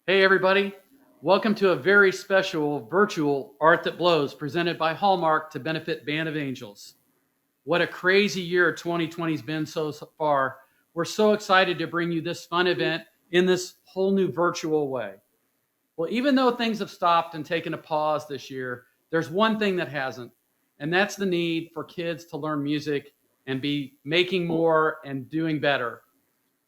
Hey, everybody. Welcome to a very special virtual Art That Blows presented by Hallmark to benefit Band of Angels. What a crazy year 2020 has been so far. We're so excited to bring you this fun event in this whole new virtual way. Well, even though things have stopped and taken a pause this year, there's one thing that hasn't, and that's the need for kids to learn music and be making more and doing better.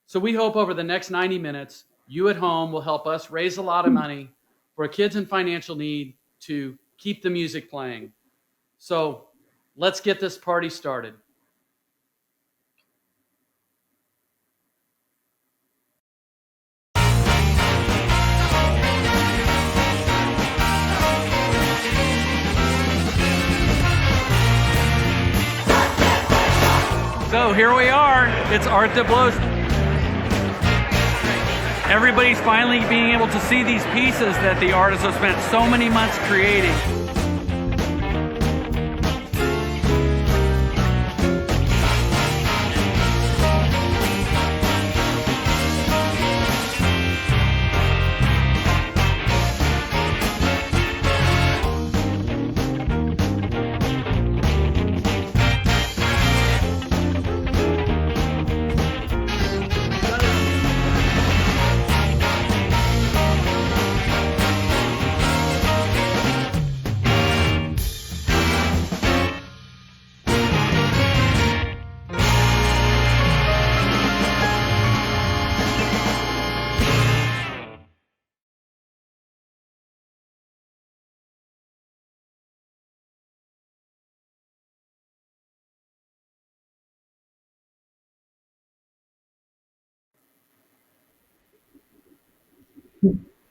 So we hope over the next 90 minutes, you at home will help us raise a lot of money for kids in financial need to keep the music playing. So let's get this party started. So here we are. It's Art That Blows. Everybody's finally being able to see these pieces that the artists have spent so many months creating.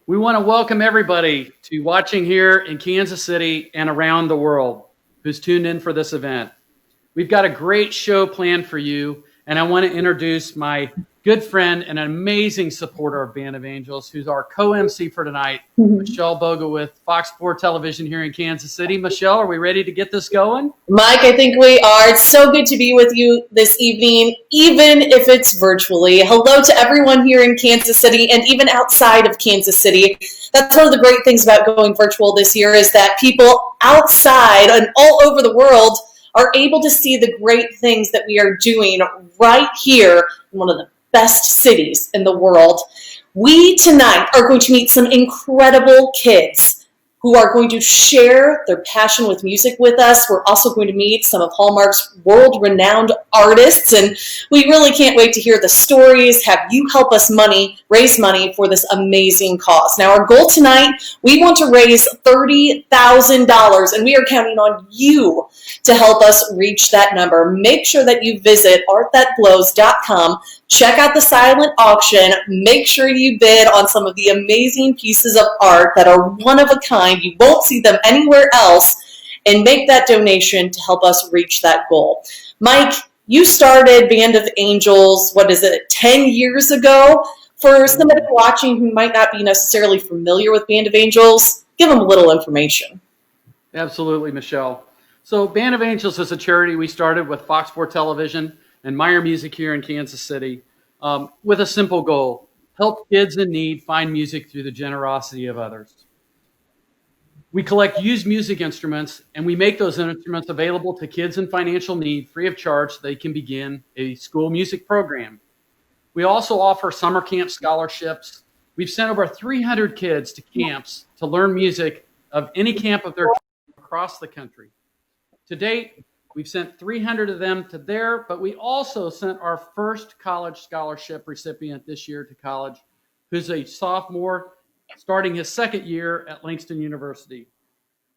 We want to welcome everybody to watching here in Kansas City and around the world who's tuned in for this event. We've got a great show planned for you, and I want to introduce my good friend and an amazing supporter of Band of Angels, who's our co-MC for tonight, Michelle Boga with Fox 4 Television here in Kansas City. Michelle, are we ready to get this going? Mike, I think we are. It's so good to be with you this evening, even if it's virtually. Hello to everyone here in Kansas City and even outside of Kansas City. That's one of the great things about going virtual this year is that people outside and all over the world are able to see the great things that we are doing right here in one of the best cities in the world. We tonight are going to meet some incredible kids who are going to share their passion with music with us. We're also going to meet some of Hallmark's world-renowned artists, and we really can't wait to hear the stories, have you help us raise money for this amazing cause. Now, our goal tonight, we want to raise $30,000, and we are counting on you to help us reach that number. Make sure that you visit artthatblows.com. Check out the silent auction. Make sure you bid on some of the amazing pieces of art that are one of a kind. You won't see them anywhere else. And make that donation to help us reach that goal. Mike, you started Band of Angels, 10 years ago? For somebody watching who might not be necessarily familiar with Band of Angels, give them a little information. Absolutely, Michelle. So Band of Angels is a charity we started with Fox 4 Television and Meyer Music here in Kansas City with a simple goal: help kids in need find music through the generosity of others. We collect used music instruments, and we make those instruments available to kids in financial need free of charge so they can begin a school music program. We also offer summer camp scholarships. We've sent over 300 kids to camps to learn music of any camp of their choice across the country. To date, we've sent 300 of them to there, but we also sent our first college scholarship recipient this year to college, who's a sophomore starting his second year at Langston University.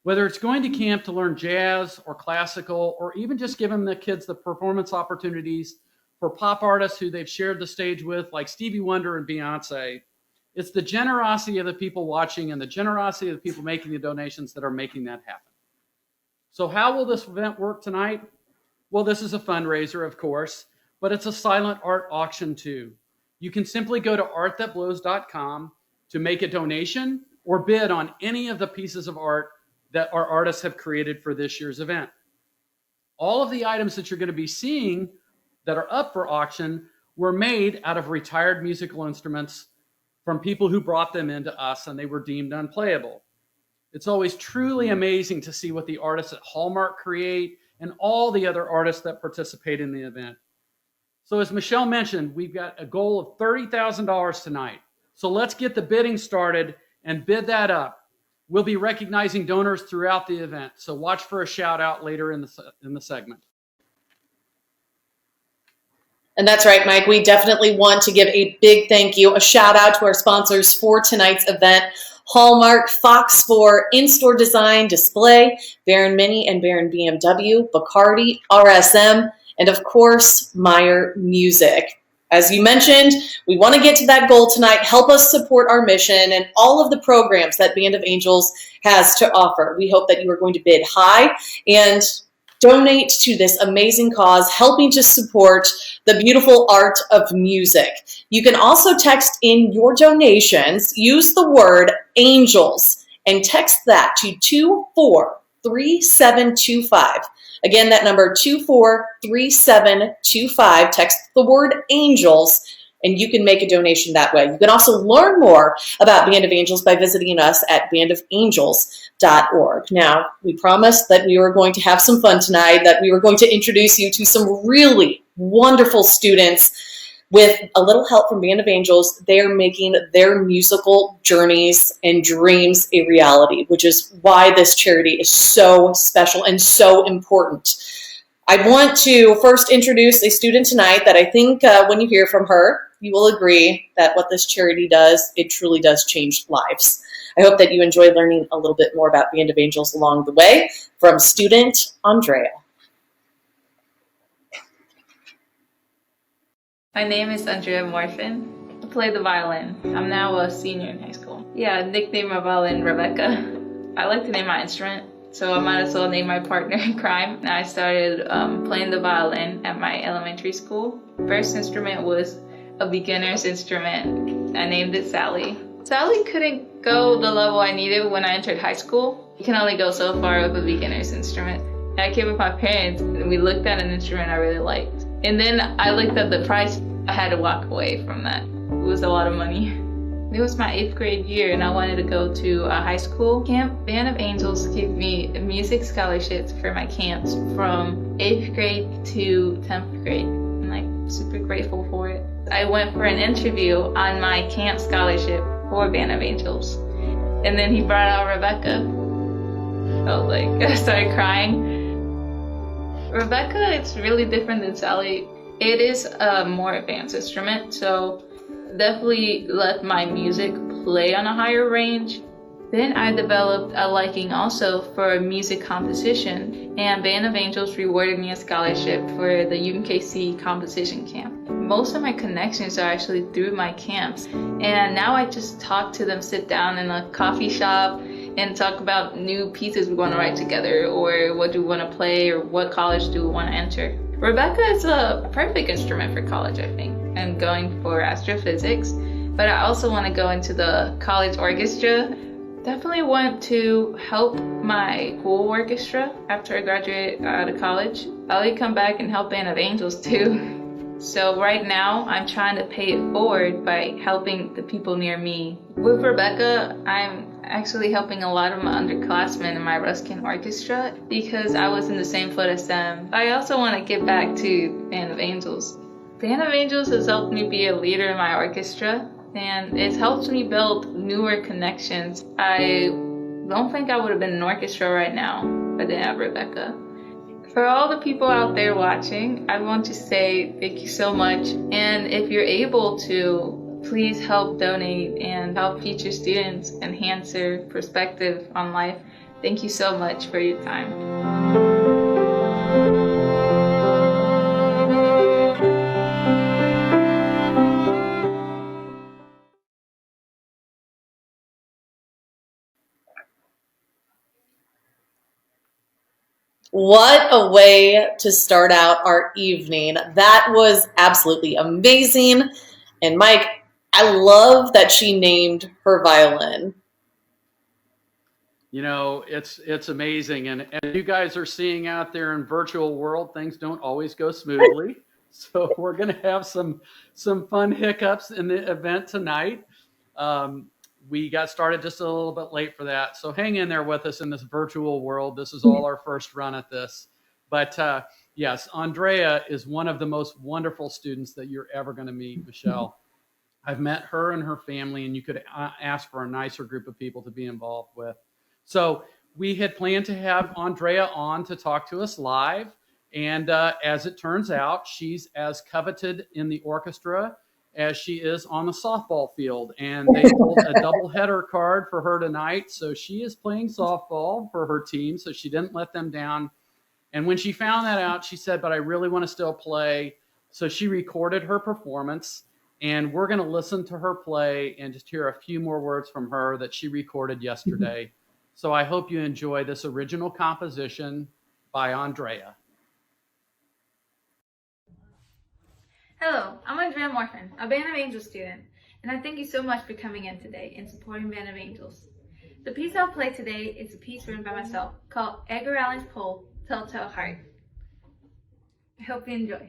Whether it's going to camp to learn jazz or classical, or even just giving the kids the performance opportunities for pop artists who they've shared the stage with, like Stevie Wonder and Beyonce, it's the generosity of the people watching and the generosity of the people making the donations that are making that happen. So how will this event work tonight? Well, this is a fundraiser, of course, but it's a silent art auction too. You can simply go to artthatblows.com to make a donation or bid on any of the pieces of art that our artists have created for this year's event. All of the items that you're going to be seeing that are up for auction were made out of retired musical instruments from people who brought them into us and they were deemed unplayable. It's always truly amazing to see what the artists at Hallmark create and all the other artists that participate in the event. So as Michelle mentioned, we've got a goal of $30,000 tonight. So let's get the bidding started and bid that up. We'll be recognizing donors throughout the event, so watch for a shout out later in the segment. And that's right, Mike. We definitely want to give a big thank you, a shout out to our sponsors for tonight's event: Hallmark, Fox 4, In-Store Design, Display, Baron Mini and Baron BMW, Bacardi, RSM, and of course, Meyer Music. As you mentioned, we want to get to that goal tonight. Help us support our mission and all of the programs that Band of Angels has to offer. We hope that you are going to bid high and donate to this amazing cause, helping to support the beautiful art of music. You can also text in your donations, use the word ANGELS, and text that to 243725. Again, that number 243725. Text the word ANGELS, and you can make a donation that way. You can also learn more about Band of Angels by visiting us at bandofangels.org. Now, we promised that we were going to have some fun tonight, that we were going to introduce you to some really wonderful students. With a little help from Band of Angels, they are making their musical journeys and dreams a reality, which is why this charity is so special and so important. I want to first introduce a student tonight that I think when you hear from her, you will agree that what this charity does, it truly does change lives. I hope that you enjoy learning a little bit more about Band of Angels along the way from student Andrea. My name is Andrea Morfin. I play the violin. I'm now a senior in high school. Yeah, I nicknamed my violin Rebecca. I like to name my instrument, so I might as well name my partner in crime. Now I started playing the violin at my elementary school. First instrument was a beginner's instrument. I named it Sally. Sally couldn't go the level I needed when I entered high school. You can only go so far with a beginner's instrument. I came with my parents and we looked at an instrument I really liked. And then I looked at the price. I had to walk away from that. It was a lot of money. It was my 8th grade year and I wanted to go to a high school camp. Band of Angels gave me music scholarships for my camps from 8th grade to 10th grade. I'm like super grateful for it. I went for an interview on my camp scholarship for Band of Angels. And then he brought out Rebecca. I was like, I started crying. Rebecca, it's really different than Sally. It is a more advanced instrument, so definitely let my music play on a higher range. Then I developed a liking also for music composition, and Band of Angels rewarded me a scholarship for the UMKC composition camp. Most of my connections are actually through my camps, and now I just talk to them, sit down in a coffee shop, and talk about new pieces we want to write together, or what do we want to play, or what college do we want to enter. Rebecca is a perfect instrument for college, I think. I'm going for astrophysics, but I also want to go into the college orchestra. Definitely want to help my school orchestra after I graduate out of college. I'll come back and help Band of Angels too. So right now, I'm trying to pay it forward by helping the people near me. With Rebecca, I'm actually helping a lot of my underclassmen in my Ruskin orchestra because I was in the same foot as them. I also want to give back to Band of Angels. Band of Angels has helped me be a leader in my orchestra, and it's helped me build newer connections. I don't think I would have been in an orchestra right now if I didn't have Rebecca. For all the people out there watching, I want to say thank you so much. And if you're able to, please help donate and help future students enhance their perspective on life. Thank you so much for your time. What a way to start out our evening. That was absolutely amazing. And Mike, I love that she named her violin. You know, it's amazing. And you guys are seeing out there in virtual world, things don't always go smoothly. So we're going to have some fun hiccups in the event tonight. We got started just a little bit late for that. So hang in there with us in this virtual world. This is all our first run at this. But yes, Andrea is one of the most wonderful students that you're ever going to meet, Michelle. I've met her and her family, and you could ask for a nicer group of people to be involved with. So we had planned to have Andrea on to talk to us live. And as it turns out, she's as coveted in the orchestra as she is on the softball field. And they pulled a doubleheader card for her tonight. So she is playing softball for her team. So she didn't let them down. And when she found that out, she said, but I really want to still play. So she recorded her performance. And we're going to listen to her play and just hear a few more words from her that she recorded yesterday. So I hope you enjoy this original composition by Andrea. Hello, I'm Andrea Morfin, a Band of Angels student, and I thank you so much for coming in today and supporting Band of Angels. The piece I'll play today is a piece written by myself called Edgar Allan Poe, Telltale Heart. I hope you enjoy.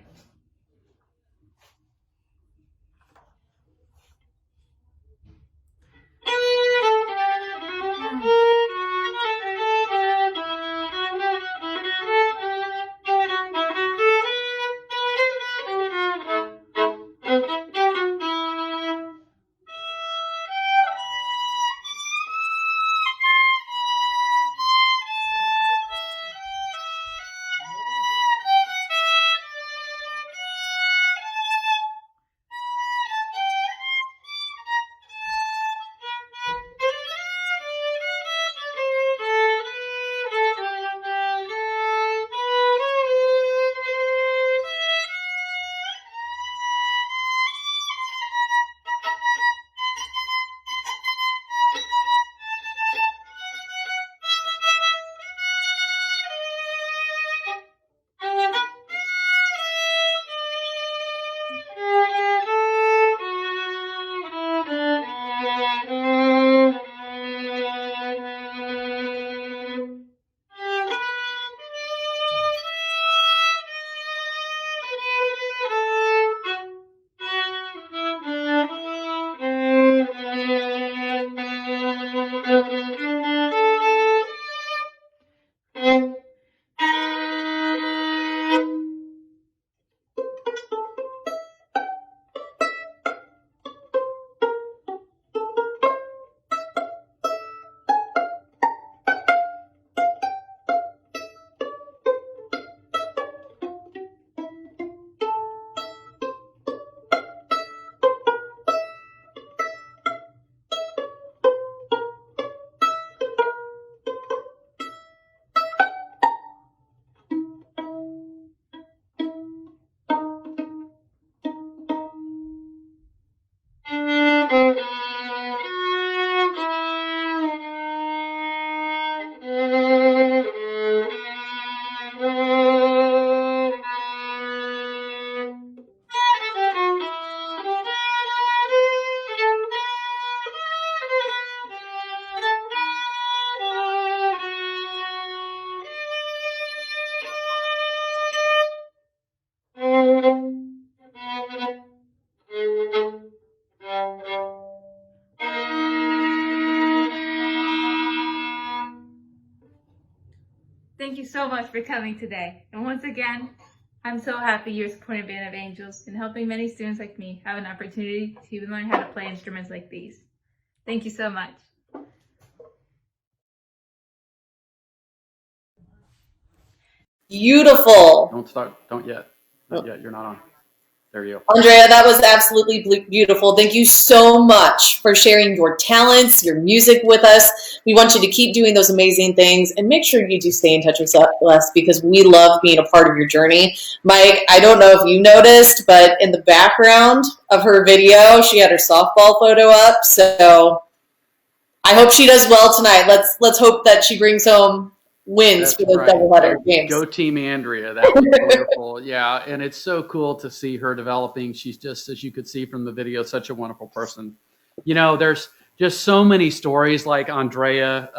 Thank you so much for coming today. And once again, I'm so happy you're supporting Band of Angels and helping many students like me have an opportunity to even learn how to play instruments like these. Thank you so much. Beautiful. Don't start. Don't yet. Not yet. You're not on. There you go. Andrea, that was absolutely beautiful. Thank you so much for sharing your talents, your music with us. We want you to keep doing those amazing things, and make sure you do stay in touch with us because we love being a part of your journey. Mike, I don't know if you noticed, but in the background of her video, she had her softball photo up. So I hope she does well tonight. Let's hope that she brings home wins That's for those right. doubleheader games. Go Team Andrea. That was wonderful. Yeah, and it's so cool to see her developing. She's just, as you could see from the video, such a wonderful person. You know, there's just so many stories like Andrea,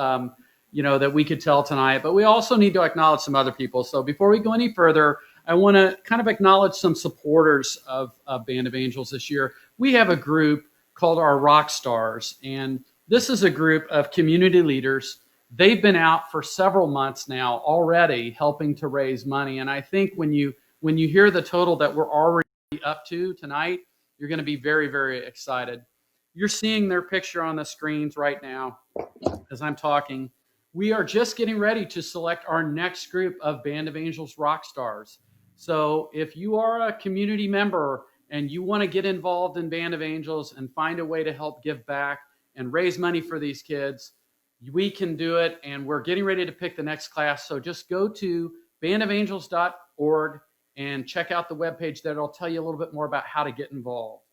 you know, that we could tell tonight, but we also need to acknowledge some other people. So before we go any further, I want to kind of acknowledge some supporters of Band of Angels this year. We have a group called our Rock Stars. And this is a group of community leaders. They've been out for several months now already helping to raise money. And I think when you hear the total that we're already up to tonight, you're going to be very, very excited. You're seeing their picture on the screens right now as I'm talking. We are just getting ready to select our next group of Band of Angels Rock Stars. So if you are a community member and you want to get involved in Band of Angels and find a way to help give back and raise money for these kids, we can do it. And we're getting ready to pick the next class. So just go to bandofangels.org and check out the webpage there. It'll tell you a little bit more about how to get involved.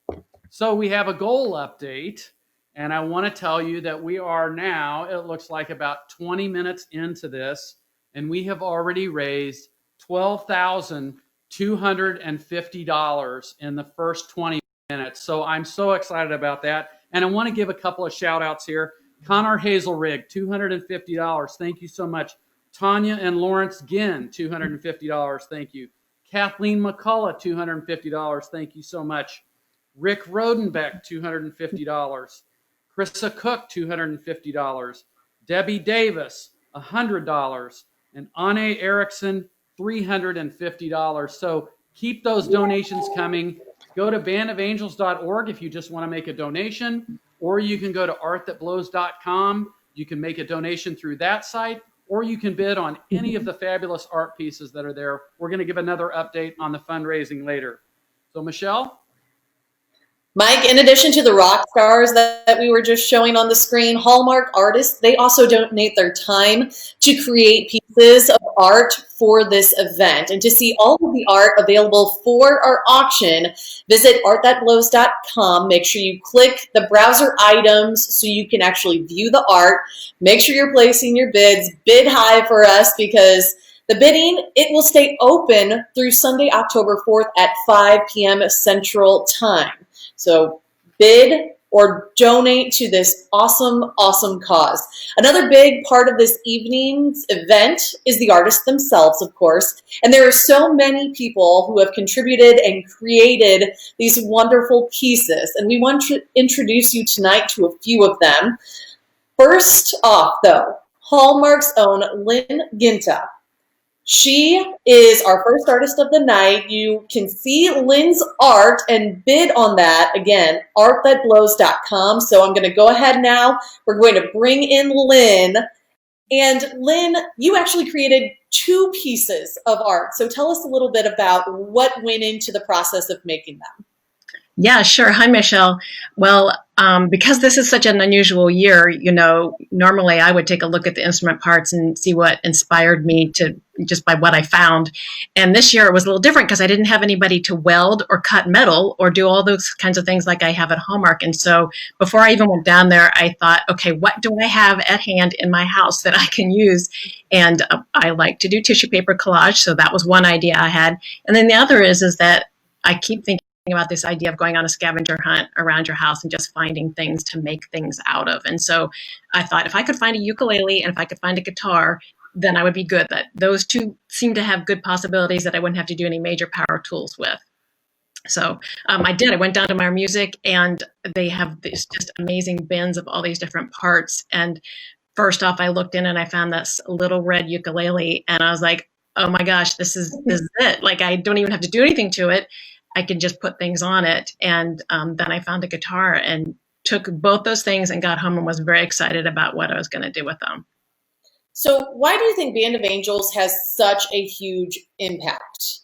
So we have a goal update. And I want to tell you that we are now, it looks like about 20 minutes into this, and we have already raised $12,250 in the first 20 minutes. So I'm so excited about that. And I want to give a couple of shout outs here. Connor Hazelrig, $250. Thank you so much. Tanya and Lawrence Ginn, $250. Thank you. Kathleen McCullough, $250. Thank you so much. Rick Rodenbeck, $250. Krista Cook, $250. Debbie Davis, $100. And Anne Erickson, $350. So keep those donations coming. Go to bandofangels.org if you just want to make a donation, or you can go to artthatblows.com. You can make a donation through that site, or you can bid on any of the fabulous art pieces that are there. We're going to give another update on the fundraising later. So, Michelle? Mike, in addition to the rock stars that we were just showing on the screen, Hallmark artists, they also donate their time to create pieces of art for this event. And to see all of the art available for our auction, visit artthatblows.com. Make sure you click the browser items so you can actually view the art. Make sure you're placing your bids. Bid high for us because the bidding, it will stay open through Sunday, October 4th at 5 p.m. Central Time. So bid or donate to this awesome, awesome cause. Another big part of this evening's event is the artists themselves, of course. And there are so many people who have contributed and created these wonderful pieces. And we want to introduce you tonight to a few of them. First off, though, Hallmark's own Lynn Ginta. She is our first artist of the night. You can see Lynn's art and bid on that. Again, artthatblows.com. So I'm going to go ahead now. We're going to bring in Lynn. And Lynn, you actually created 2 pieces of art. So tell us a little bit about what went into the process of making them. Yeah, sure. Hi, Michelle. Well, because this is such an unusual year, normally I would take a look at the instrument parts and see what inspired me to just by what I found. And this year it was a little different because I didn't have anybody to weld or cut metal or do all those kinds of things like I have at Hallmark. And so before I even went down there, I thought, okay, what do I have at hand in my house that I can use? And I like to do tissue paper collage. So that was one idea I had. And then the other is that I keep thinking about this idea of going on a scavenger hunt around your house and just finding things to make things out of. And so I thought if I could find a ukulele and if I could find a guitar, then I would be good. That those two seem to have good possibilities that I wouldn't have to do any major power tools with. So I did. I went down to Meyer Music and they have these just amazing bins of all these different parts. And first off, I looked in and I found this little red ukulele and I was like, oh my gosh, this is it. Like I don't even have to do anything to it. I can just put things on it. And then I found a guitar and took both those things and got home and was very excited about what I was going to do with them. So why do you think Band of Angels has such a huge impact?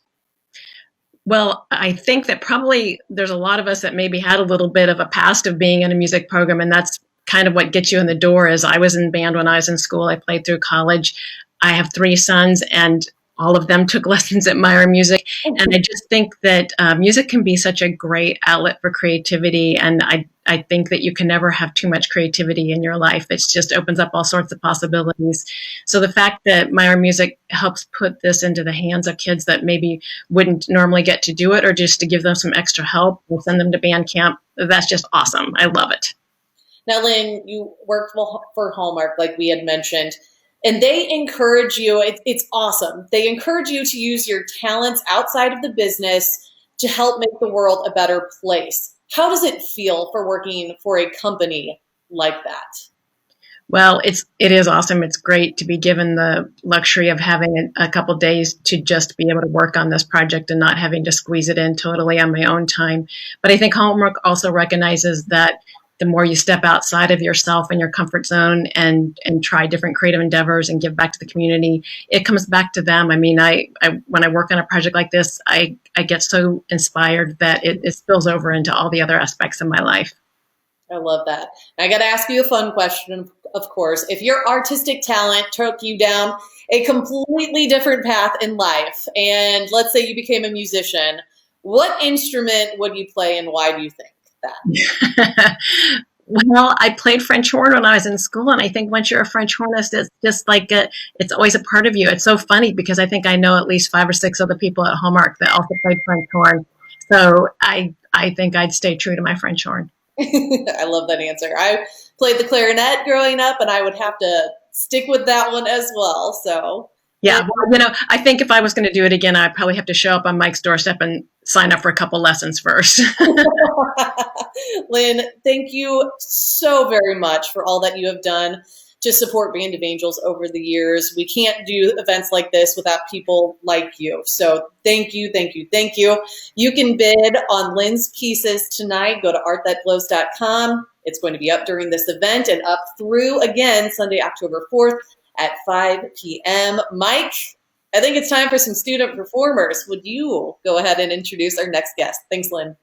Well, I think that probably there's a lot of us that maybe had a little bit of a past of being in a music program. And that's kind of what gets you in the door. Is I was in band when I was in school. I played through college. I have 3 sons and all of them took lessons at Meyer Music. And I just think that music can be such a great outlet for creativity. And I think that you can never have too much creativity in your life. It just opens up all sorts of possibilities. So the fact that Meyer Music helps put this into the hands of kids that maybe wouldn't normally get to do it, or just to give them some extra help, we'll send them to band camp. That's just awesome. I love it. Now, Lynn, you worked for Hallmark, like we had mentioned. And they encourage you, it's awesome. They encourage you to use your talents outside of the business to help make the world a better place. How does it feel for working for a company like that? Well, it is awesome. It's great to be given the luxury of having a couple days to just be able to work on this project and not having to squeeze it in totally on my own time. But I think Hallmark also recognizes that the more you step outside of yourself and your comfort zone and try different creative endeavors and give back to the community, it comes back to them. I mean, I when I work on a project like this, I get so inspired that it spills over into all the other aspects of my life. I love that. I got to ask you a fun question, of course. If your artistic talent took you down a completely different path in life, and let's say you became a musician, what instrument would you play and why do you think that? Well, I played French horn when I was in school, and I think once you're a French hornist, it's just like it's always a part of you. It's so funny because I think I know at least 5 or 6 other people at Hallmark that also played French horn. So I think I'd stay true to my French horn. I love that answer. I played the clarinet growing up, and I would have to stick with that one as well. So, yeah, well, I think if I was going to do it again, I'd probably have to show up on Mike's doorstep and sign up for a couple lessons first. Lynn, thank you so very much for all that you have done to support Band of Angels over the years. We can't do events like this without people like you. So thank you, thank you, thank you. You can bid on Lynn's pieces tonight. Go to artthatglows.com. It's going to be up during this event and up through, again, Sunday, October 4th at 5 p.m. Mike, I think it's time for some student performers. Would you go ahead and introduce our next guest? Thanks, Lynn.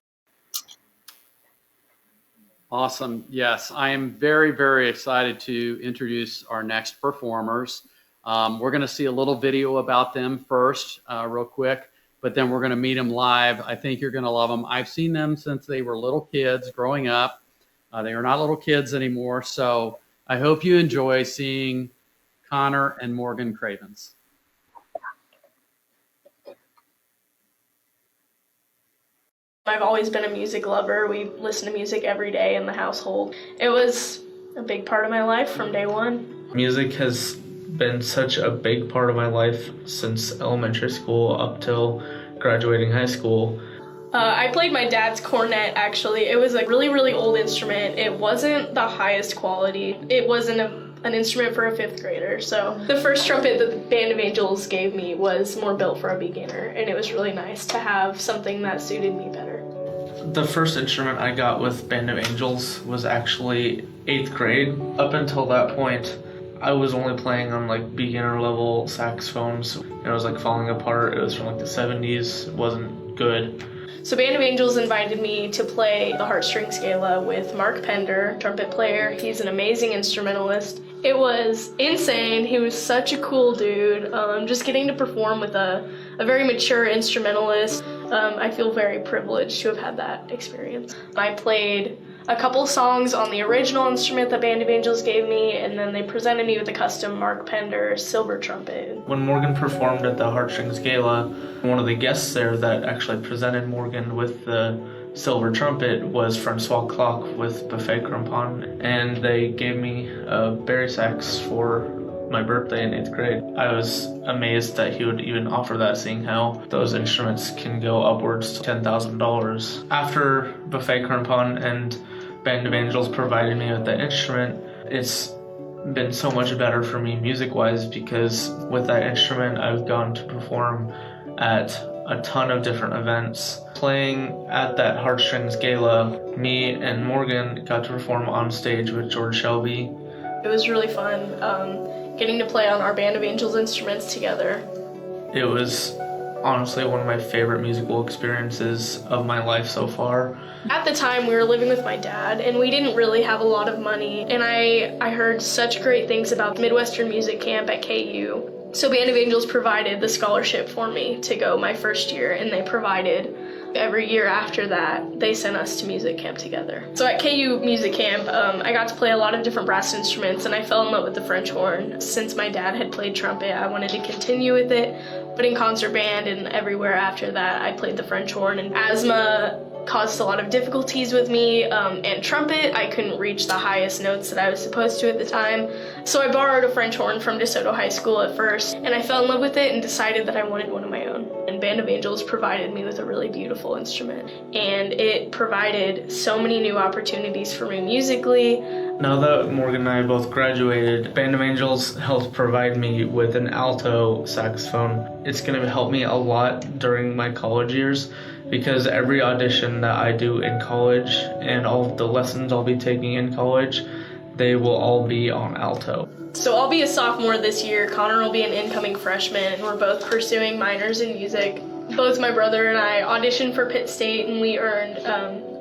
Awesome. Yes, I am very, very excited to introduce our next performers. We're going to see a little video about them first, real quick, but then we're going to meet them live. I think you're going to love them. I've seen them since they were little kids growing up. They are not little kids anymore, so I hope you enjoy seeing Connor and Morgan Cravens. I've always been a music lover. We listen to music every day in the household. It was a big part of my life from day one. Music has been such a big part of my life since elementary school up till graduating high school. I played my dad's cornet, actually. It was a really, really old instrument. It wasn't the highest quality. It wasn't an instrument for a 5th grader. So the first trumpet that the Band of Angels gave me was more built for a beginner, and it was really nice to have something that suited me better. The first instrument I got with Band of Angels was actually 8th grade. Up until that point, I was only playing on like beginner level saxophones. It was like falling apart. It was from like the 70s. It wasn't good. So Band of Angels invited me to play the Heartstrings Gala with Mark Pender, trumpet player. He's an amazing instrumentalist. It was insane. He was such a cool dude. Just getting to perform with a very mature instrumentalist. I feel very privileged to have had that experience. I played a couple songs on the original instrument that Band of Angels gave me, and then they presented me with a custom Mark Pender silver trumpet. When Morgan performed at the Heartstrings Gala, one of the guests there that actually presented Morgan with the silver trumpet was Francois Clock with Buffet Crampon, and they gave me a Barry sax for my birthday in 8th grade. I was amazed that he would even offer that, seeing how those instruments can go upwards to $10,000. After Buffet Crampon and Band of Angels provided me with that instrument, it's been so much better for me music-wise, because with that instrument I've gone to perform at a ton of different events. Playing at that Heartstrings Gala, me and Morgan got to perform on stage with George Shelby. It was really fun getting to play on our Band of Angels instruments together. It was honestly one of my favorite musical experiences of my life so far. At the time, we were living with my dad, and we didn't really have a lot of money, and I heard such great things about Midwestern Music Camp at KU. So Band of Angels provided the scholarship for me to go my first year, and they provided every year after that, they sent us to music camp together. So at KU Music Camp, I got to play a lot of different brass instruments, and I fell in love with the French horn. Since my dad had played trumpet, I wanted to continue with it. But in concert band and everywhere after that, I played the French horn. And asthma caused a lot of difficulties with me, and trumpet, I couldn't reach the highest notes that I was supposed to at the time. So I borrowed a French horn from DeSoto High School at first, and I fell in love with it and decided that I wanted one of my own. And Band of Angels provided me with a really beautiful instrument, and it provided so many new opportunities for me musically. Now that Morgan and I both graduated, Band of Angels helped provide me with an alto saxophone. It's going to help me a lot during my college years, because every audition that I do in college and all of the lessons I'll be taking in college, they will all be on alto. So I'll be a sophomore this year, Connor will be an incoming freshman, and we're both pursuing minors in music. Both my brother and I auditioned for Pitt State, and we earned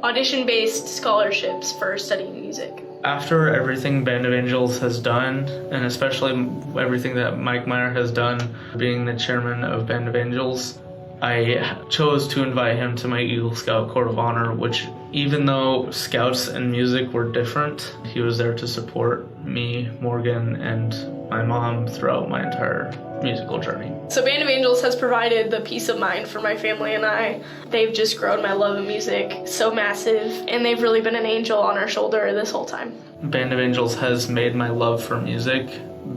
audition-based scholarships for studying music. After everything Band of Angels has done, and especially everything that Mike Meyer has done, being the chairman of Band of Angels, I chose to invite him to my Eagle Scout Court of Honor, which, even though Scouts and music were different, he was there to support me, Morgan, and my mom throughout my entire musical journey. So Band of Angels has provided the peace of mind for my family and I. They've just grown my love of music so massive, and they've really been an angel on our shoulder this whole time. Band of Angels has made my love for music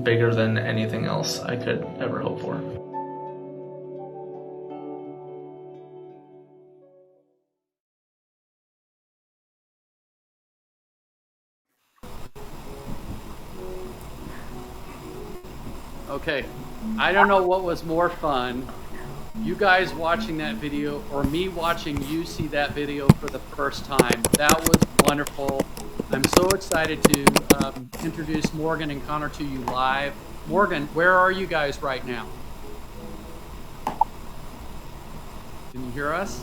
bigger than anything else I could ever hope for. Okay, I don't know what was more fun, you guys watching that video or me watching you see that video for the first time. That was wonderful. I'm so excited to introduce Morgan and Connor to you live. Morgan, where are you guys right now? Can you hear us?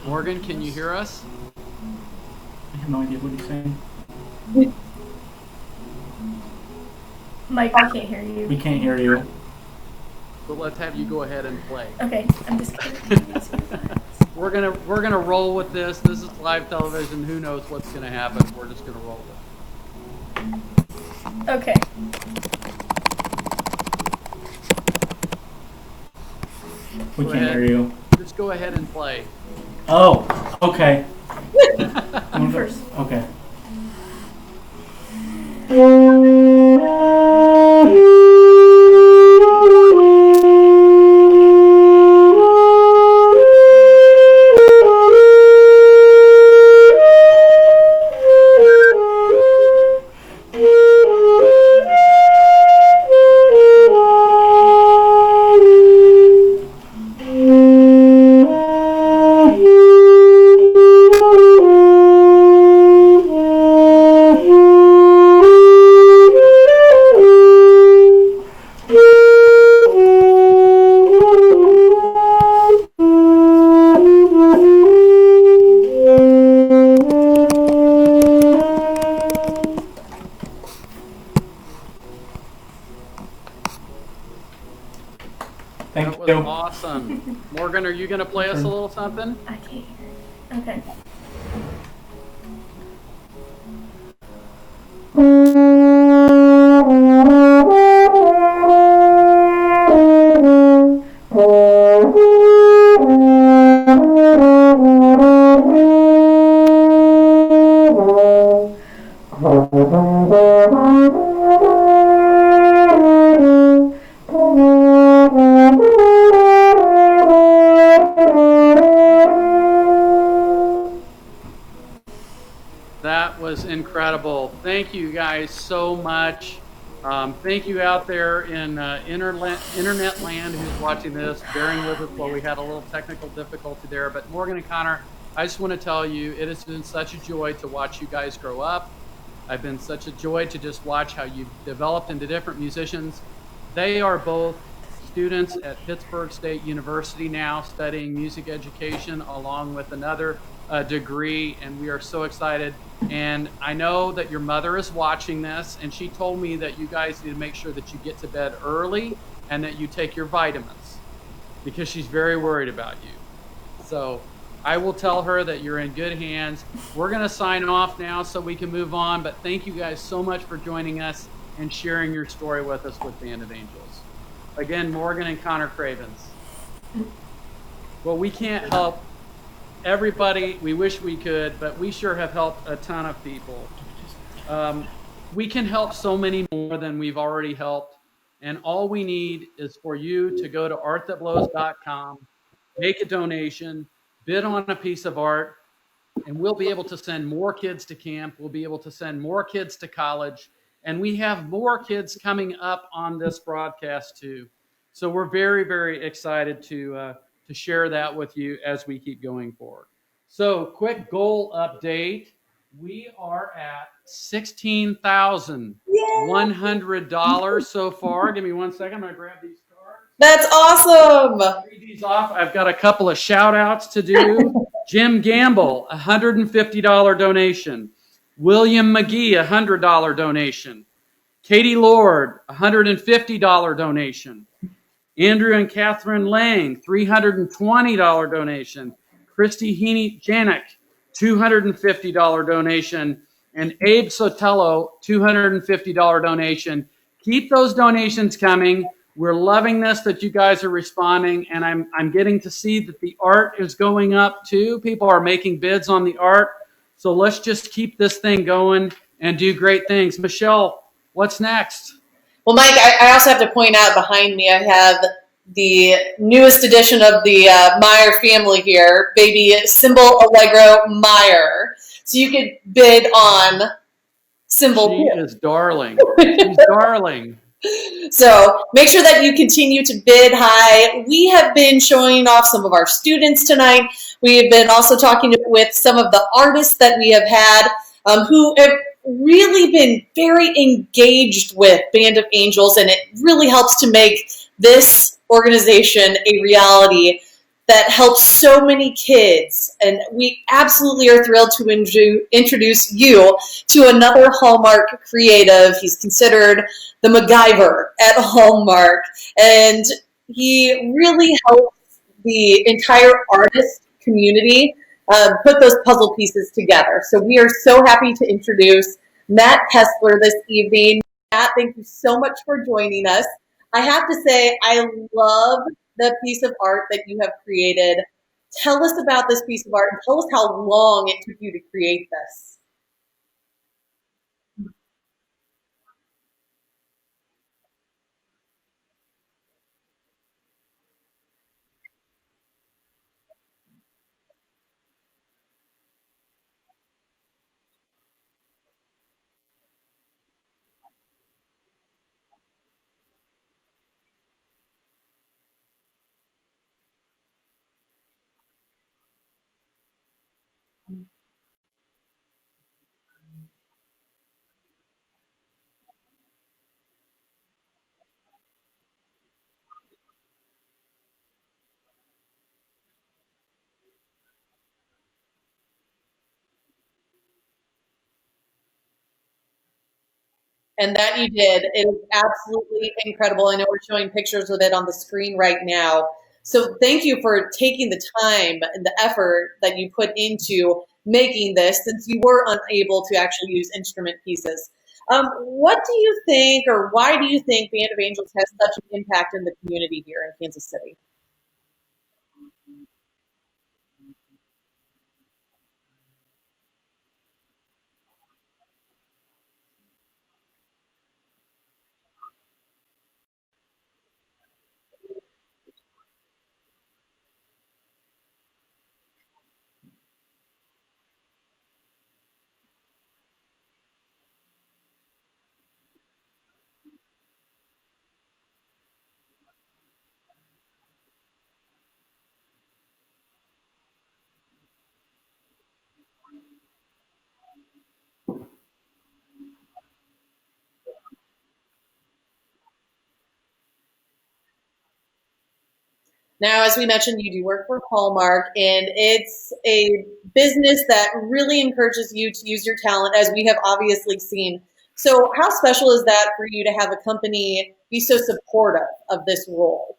Morgan, can you hear us? I have no idea what he's saying. Mike, I can't hear you. We can't hear you. So let's have you go ahead and play. Okay, I'm just kidding. We're gonna roll with this. This is live television. Who knows what's gonna happen? We're just gonna roll with it. Okay. We Go can't ahead. hear you. Just go ahead and play. Oh, okay. First. Okay. That was awesome. Morgan, are you going to play us a little something? I can't hear you. Okay. That was incredible. Thank you guys so much. Thank you out there in internet land who's watching this, bearing with us while we had a little technical difficulty there. But Morgan and Connor, I just want to tell you, it has been such a joy to watch you guys grow up. I've been such a joy to just watch how you've developed into different musicians. They are both students at Pittsburgh State University now, studying music education along with another degree, and we are so excited. And I know that your mother is watching this, and she told me that you guys need to make sure that you get to bed early and that you take your vitamins, because she's very worried about you. So I will tell her that you're in good hands. We're going to sign off now so we can move on, but thank you guys so much for joining us and sharing your story with us with Band of Angels. Again, Morgan and Connor Cravens. Well, we can't help everybody. We wish we could, but we sure have helped a ton of people. Um, we can help so many more than we've already helped. And all we need is for you to go to artthatblows.com, make a donation, bid on a piece of art, and we'll be able to send more kids to camp. We'll be able to send more kids to college. And we have more kids coming up on this broadcast too. So we're very, very excited to share that with you as we keep going forward. So, quick goal update. We are at $16,100 so far. Give me 1 second. I'm going to grab these cards. That's awesome. Read these off. I've got a couple of shout outs to do. Jim Gamble, $150 donation. William McGee, $100 donation. Katie Lord, $150 donation. Andrew and Catherine Lang, $320 donation. Christy Heaney Janik, $250 donation. And Abe Sotelo, $250 donation. Keep those donations coming. We're loving this that you guys are responding, and I'm getting to see that the art is going up too. People are making bids on the art. So let's just keep this thing going and do great things. Michelle, what's next? Well, Mike, I also have to point out behind me, I have the newest edition of the Meyer family here, baby Symbol Allegro Meyer. So you could bid on Symbol. She is darling. She's darling. So make sure that you continue to bid high. We have been showing off some of our students tonight. We have been also talking with some of the artists that we have had who have really been very engaged with Band of Angels, and it really helps to make this organization a reality that helps so many kids. And we absolutely are thrilled to introduce you to another Hallmark creative. He's considered the MacGyver at Hallmark, and he really helps the entire artist community put those puzzle pieces together. So we are so happy to introduce Matt Kessler this evening. Matt, thank you so much for joining us. I have to say, I love the piece of art that you have created. Tell us about this piece of art and tell us how long it took you to create this. And that you did. It is absolutely incredible. I know we're showing pictures of it on the screen right now. So thank you for taking the time and the effort that you put into making this, since you were unable to actually use instrument pieces. What do you think, or why do you think Band of Angels has such an impact in the community here in Kansas City? Now, as we mentioned, you do work for Hallmark, and it's a business that really encourages you to use your talent, as we have obviously seen. So, how special is that for you to have a company be so supportive of this role?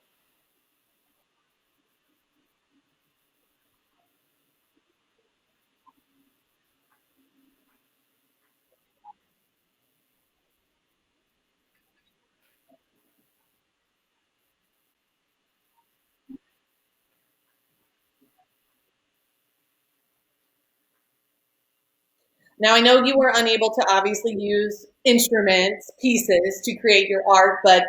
Now, I know you were unable to obviously use instruments, pieces to create your art, but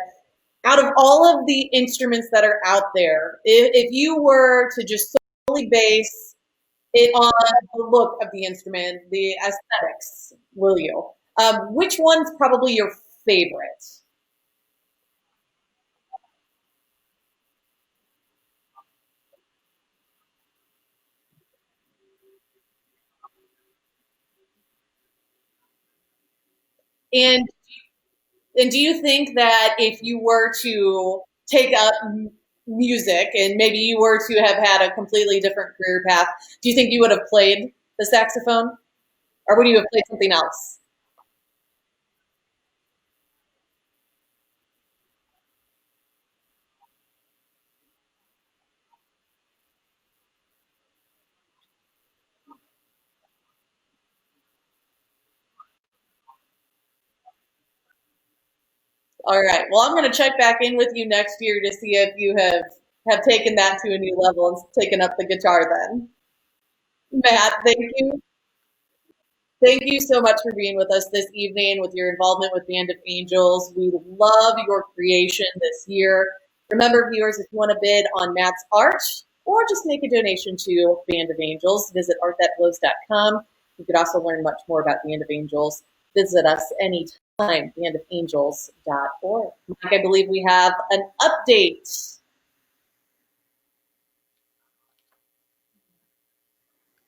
out of all of the instruments that are out there, if you were to just solely base it on the look of the instrument, the aesthetics, will you? Which one's probably your favorite? And And do you think that if you were to take up music and maybe you were to have had a completely different career path, do you think you would have played the saxophone or would you have played something else? All right. Well, I'm going to check back in with you next year to see if you have taken that to a new level and taken up the guitar then. Matt, thank you. Thank you so much for being with us this evening with your involvement with Band of Angels. We love your creation this year. Remember, viewers, if you want to bid on Matt's art or just make a donation to Band of Angels, visit artthatglows.com. You could also learn much more about Band of Angels. Visit us anytime, bandofangels.org. Mike, I believe we have an update.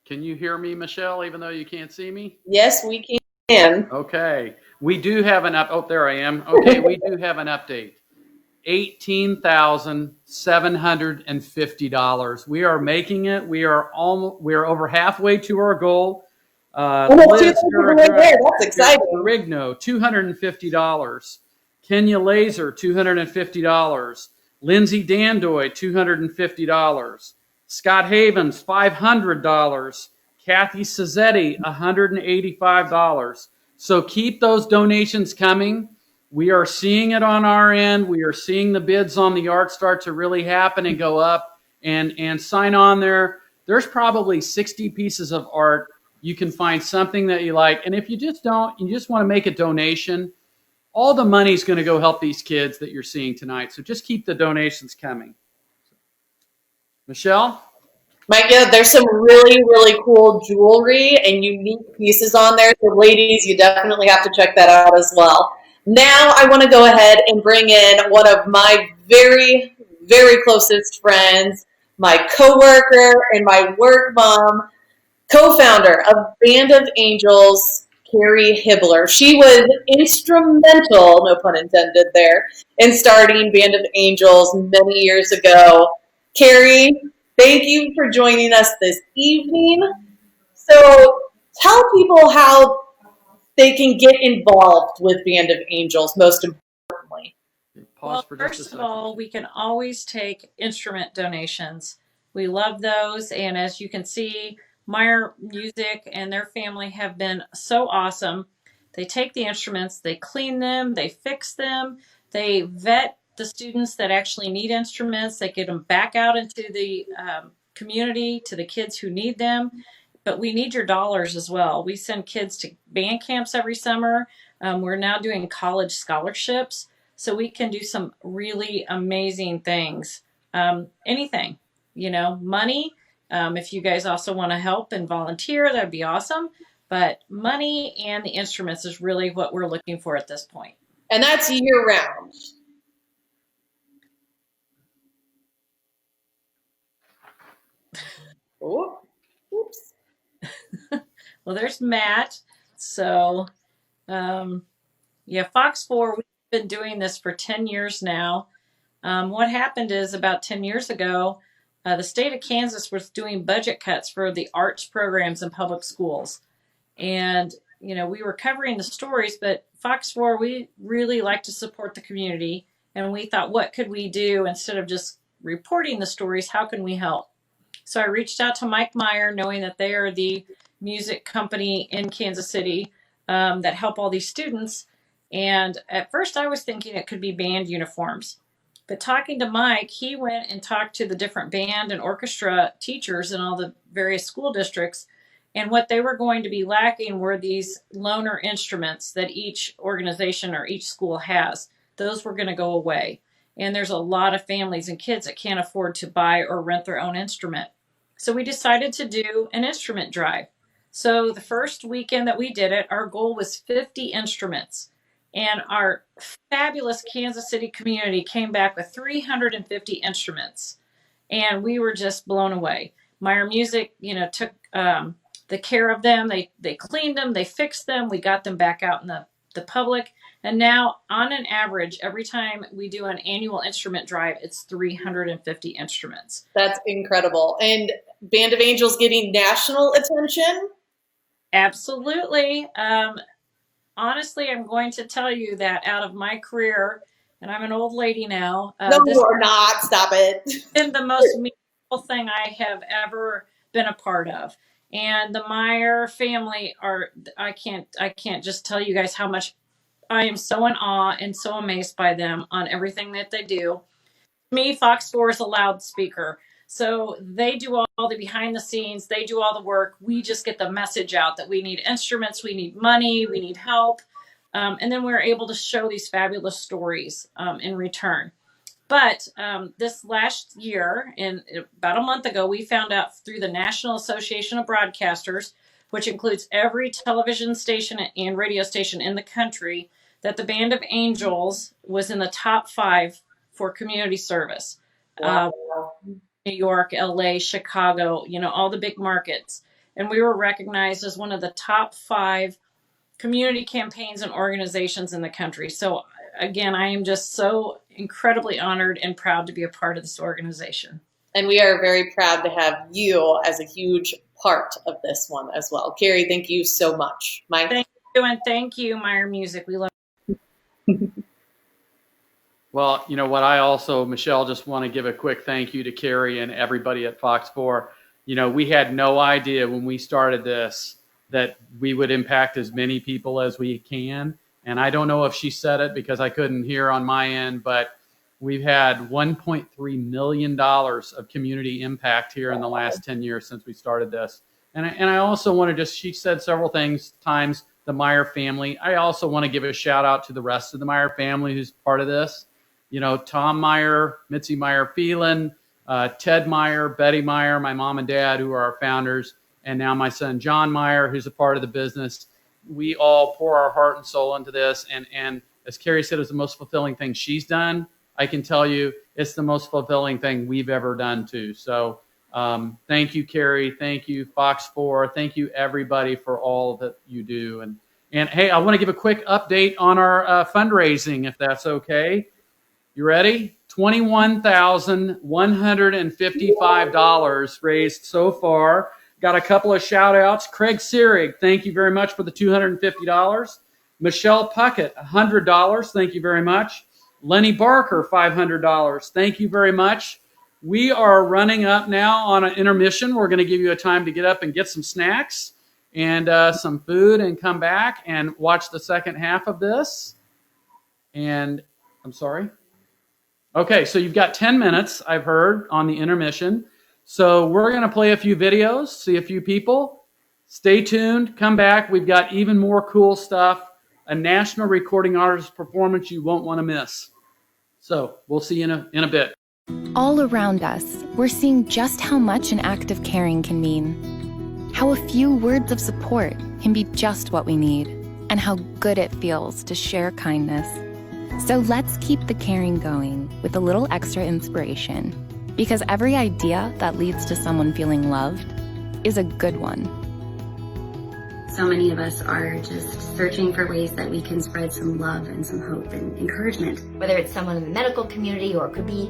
Can you hear me, Michelle, even though you can't see me? Yes, we can. Okay. We do have an up. Oh, there I am. Okay, we do have an update. $18,750. We are making it. We are over halfway to our goal. Almost Liz, 200 right there. That's exciting. Rigno, $250. Kenya Laser, $250. Lindsay Dandoy, $250. Scott Havens, $500. Kathy Sizzetti, $185. So keep those donations coming. We are seeing it on our end. We are seeing the bids on the art start to really happen and go up and sign on there. There's probably 60 pieces of art. You can find something that you like. And if you just don't, you just want to make a donation, all the money is going to go help these kids that you're seeing tonight. So just keep the donations coming. Michelle? Mike, yeah, there's some really, really cool jewelry and unique pieces on there. So, ladies, you definitely have to check that out as well. Now, I want to go ahead and bring in one of my very, very closest friends, my coworker and my work mom, co-founder of Band of Angels, Carrie Hibbler. She was instrumental, no pun intended there, in starting Band of Angels many years ago. Carrie, thank you for joining us this evening. So tell people how they can get involved with Band of Angels, most importantly. Pause Well, for just a first of second. all, we can always take instrument donations. We love those. And as you can see, Meyer Music and their family have been so awesome. They take the instruments, they clean them, they fix them, they vet the students that actually need instruments, they get them back out into the community to the kids who need them. But we need your dollars as well. We send kids to band camps every summer. We're now doing college scholarships. So we can do some really amazing things. Anything, money. If you guys also want to help and volunteer, that'd be awesome. But money and the instruments is really what we're looking for at this point. And that's year round. Oh, oops. Well, there's Matt. So, yeah, Fox 4, we've been doing this for 10 years now. What happened is about 10 years ago, the state of Kansas was doing budget cuts for the arts programs in public schools. And, we were covering the stories, but Fox 4, we really like to support the community. And we thought, what could we do instead of just reporting the stories? How can we help? So I reached out to Mike Meyer, knowing that they are the music company in Kansas City that help all these students. And at first I was thinking it could be band uniforms. But talking to Mike, he went and talked to the different band and orchestra teachers in all the various school districts. And what they were going to be lacking were these loaner instruments that each organization or each school has. Those were going to go away. And there's a lot of families and kids that can't afford to buy or rent their own instrument. So we decided to do an instrument drive. So the first weekend that we did it, our goal was 50 instruments. And our fabulous Kansas City community came back with 350 instruments. And we were just blown away. Meyer Music, took the care of them. They cleaned them, they fixed them, we got them back out in the public. And now, on an average, every time we do an annual instrument drive, it's 350 instruments. That's incredible. And Band of Angels getting national attention? Absolutely. Honestly, I'm going to tell you that out of my career, and I'm an old lady now. No, this you are not. Stop it. has been the most meaningful thing I have ever been a part of. And the Meyer family I can't just tell you guys how much I am so in awe and so amazed by them on everything that they do. Me, Fox 4 is a loudspeaker. So they do all the behind the scenes, they do all the work. We just get the message out that we need instruments, we need money, we need help. And then we're able to show these fabulous stories in return. But this last year, about a month ago, we found out through the National Association of Broadcasters, which includes every television station and radio station in the country, that the Band of Angels was in the top 5 for community service. Wow. New York, LA, Chicago, all the big markets. And we were recognized as one of the top 5 community campaigns and organizations in the country. So again, I am just so incredibly honored and proud to be a part of this organization. And we are very proud to have you as a huge part of this one as well. Carrie, thank you so much. Mike? Thank you, and thank you, Meyer Music. We love Well, you know what, I also, Michelle, just want to give a quick thank you to Carrie and everybody at Fox 4. We had no idea when we started this that we would impact as many people as we can. And I don't know if she said it because I couldn't hear on my end, but we've had $1.3 million of community impact here in the last 10 years since we started this. And I also want to she said several times, the Meyer family. I also want to give a shout out to the rest of the Meyer family who's part of this. Tom Meyer, Mitzi Meyer Phelan, Ted Meyer, Betty Meyer, my mom and dad, who are our founders, and now my son, John Meyer, who's a part of the business. We all pour our heart and soul into this. And as Carrie said, it's the most fulfilling thing she's done. I can tell you it's the most fulfilling thing we've ever done too. So thank you, Carrie. Thank you, Fox 4. Thank you, everybody, for all that you do. And hey, I want to give a quick update on our fundraising, if that's okay. You ready? $21,155 raised so far. Got a couple of shout outs. Craig Searig, thank you very much for the $250. Michelle Puckett, $100. Thank you very much. Lenny Barker, $500. Thank you very much. We are running up now on an intermission. We're going to give you a time to get up and get some snacks and some food and come back and watch the second half of this. And I'm sorry. Okay, so you've got 10 minutes, I've heard, on the intermission. So we're going to play a few videos, see a few people. Stay tuned. Come back. We've got even more cool stuff. A national recording artist performance you won't want to miss. So we'll see you in a bit. All around us, we're seeing just how much an act of caring can mean. How a few words of support can be just what we need. And how good it feels to share kindness. So let's keep the caring going with a little extra inspiration. Because every idea that leads to someone feeling loved is a good one. So many of us are just searching for ways that we can spread some love and some hope and encouragement. Whether it's someone in the medical community or it could be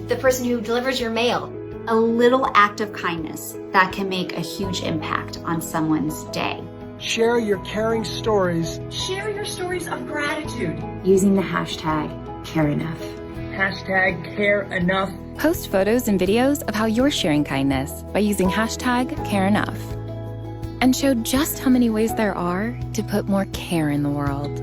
the person who delivers your mail. A little act of kindness that can make a huge impact on someone's day. Share your caring stories. Share your stories of gratitude. Using the hashtag #CareEnough. Hashtag #CareEnough. Post photos and videos of how you're sharing kindness by using hashtag #CareEnough. And show just how many ways there are to put more care in the world.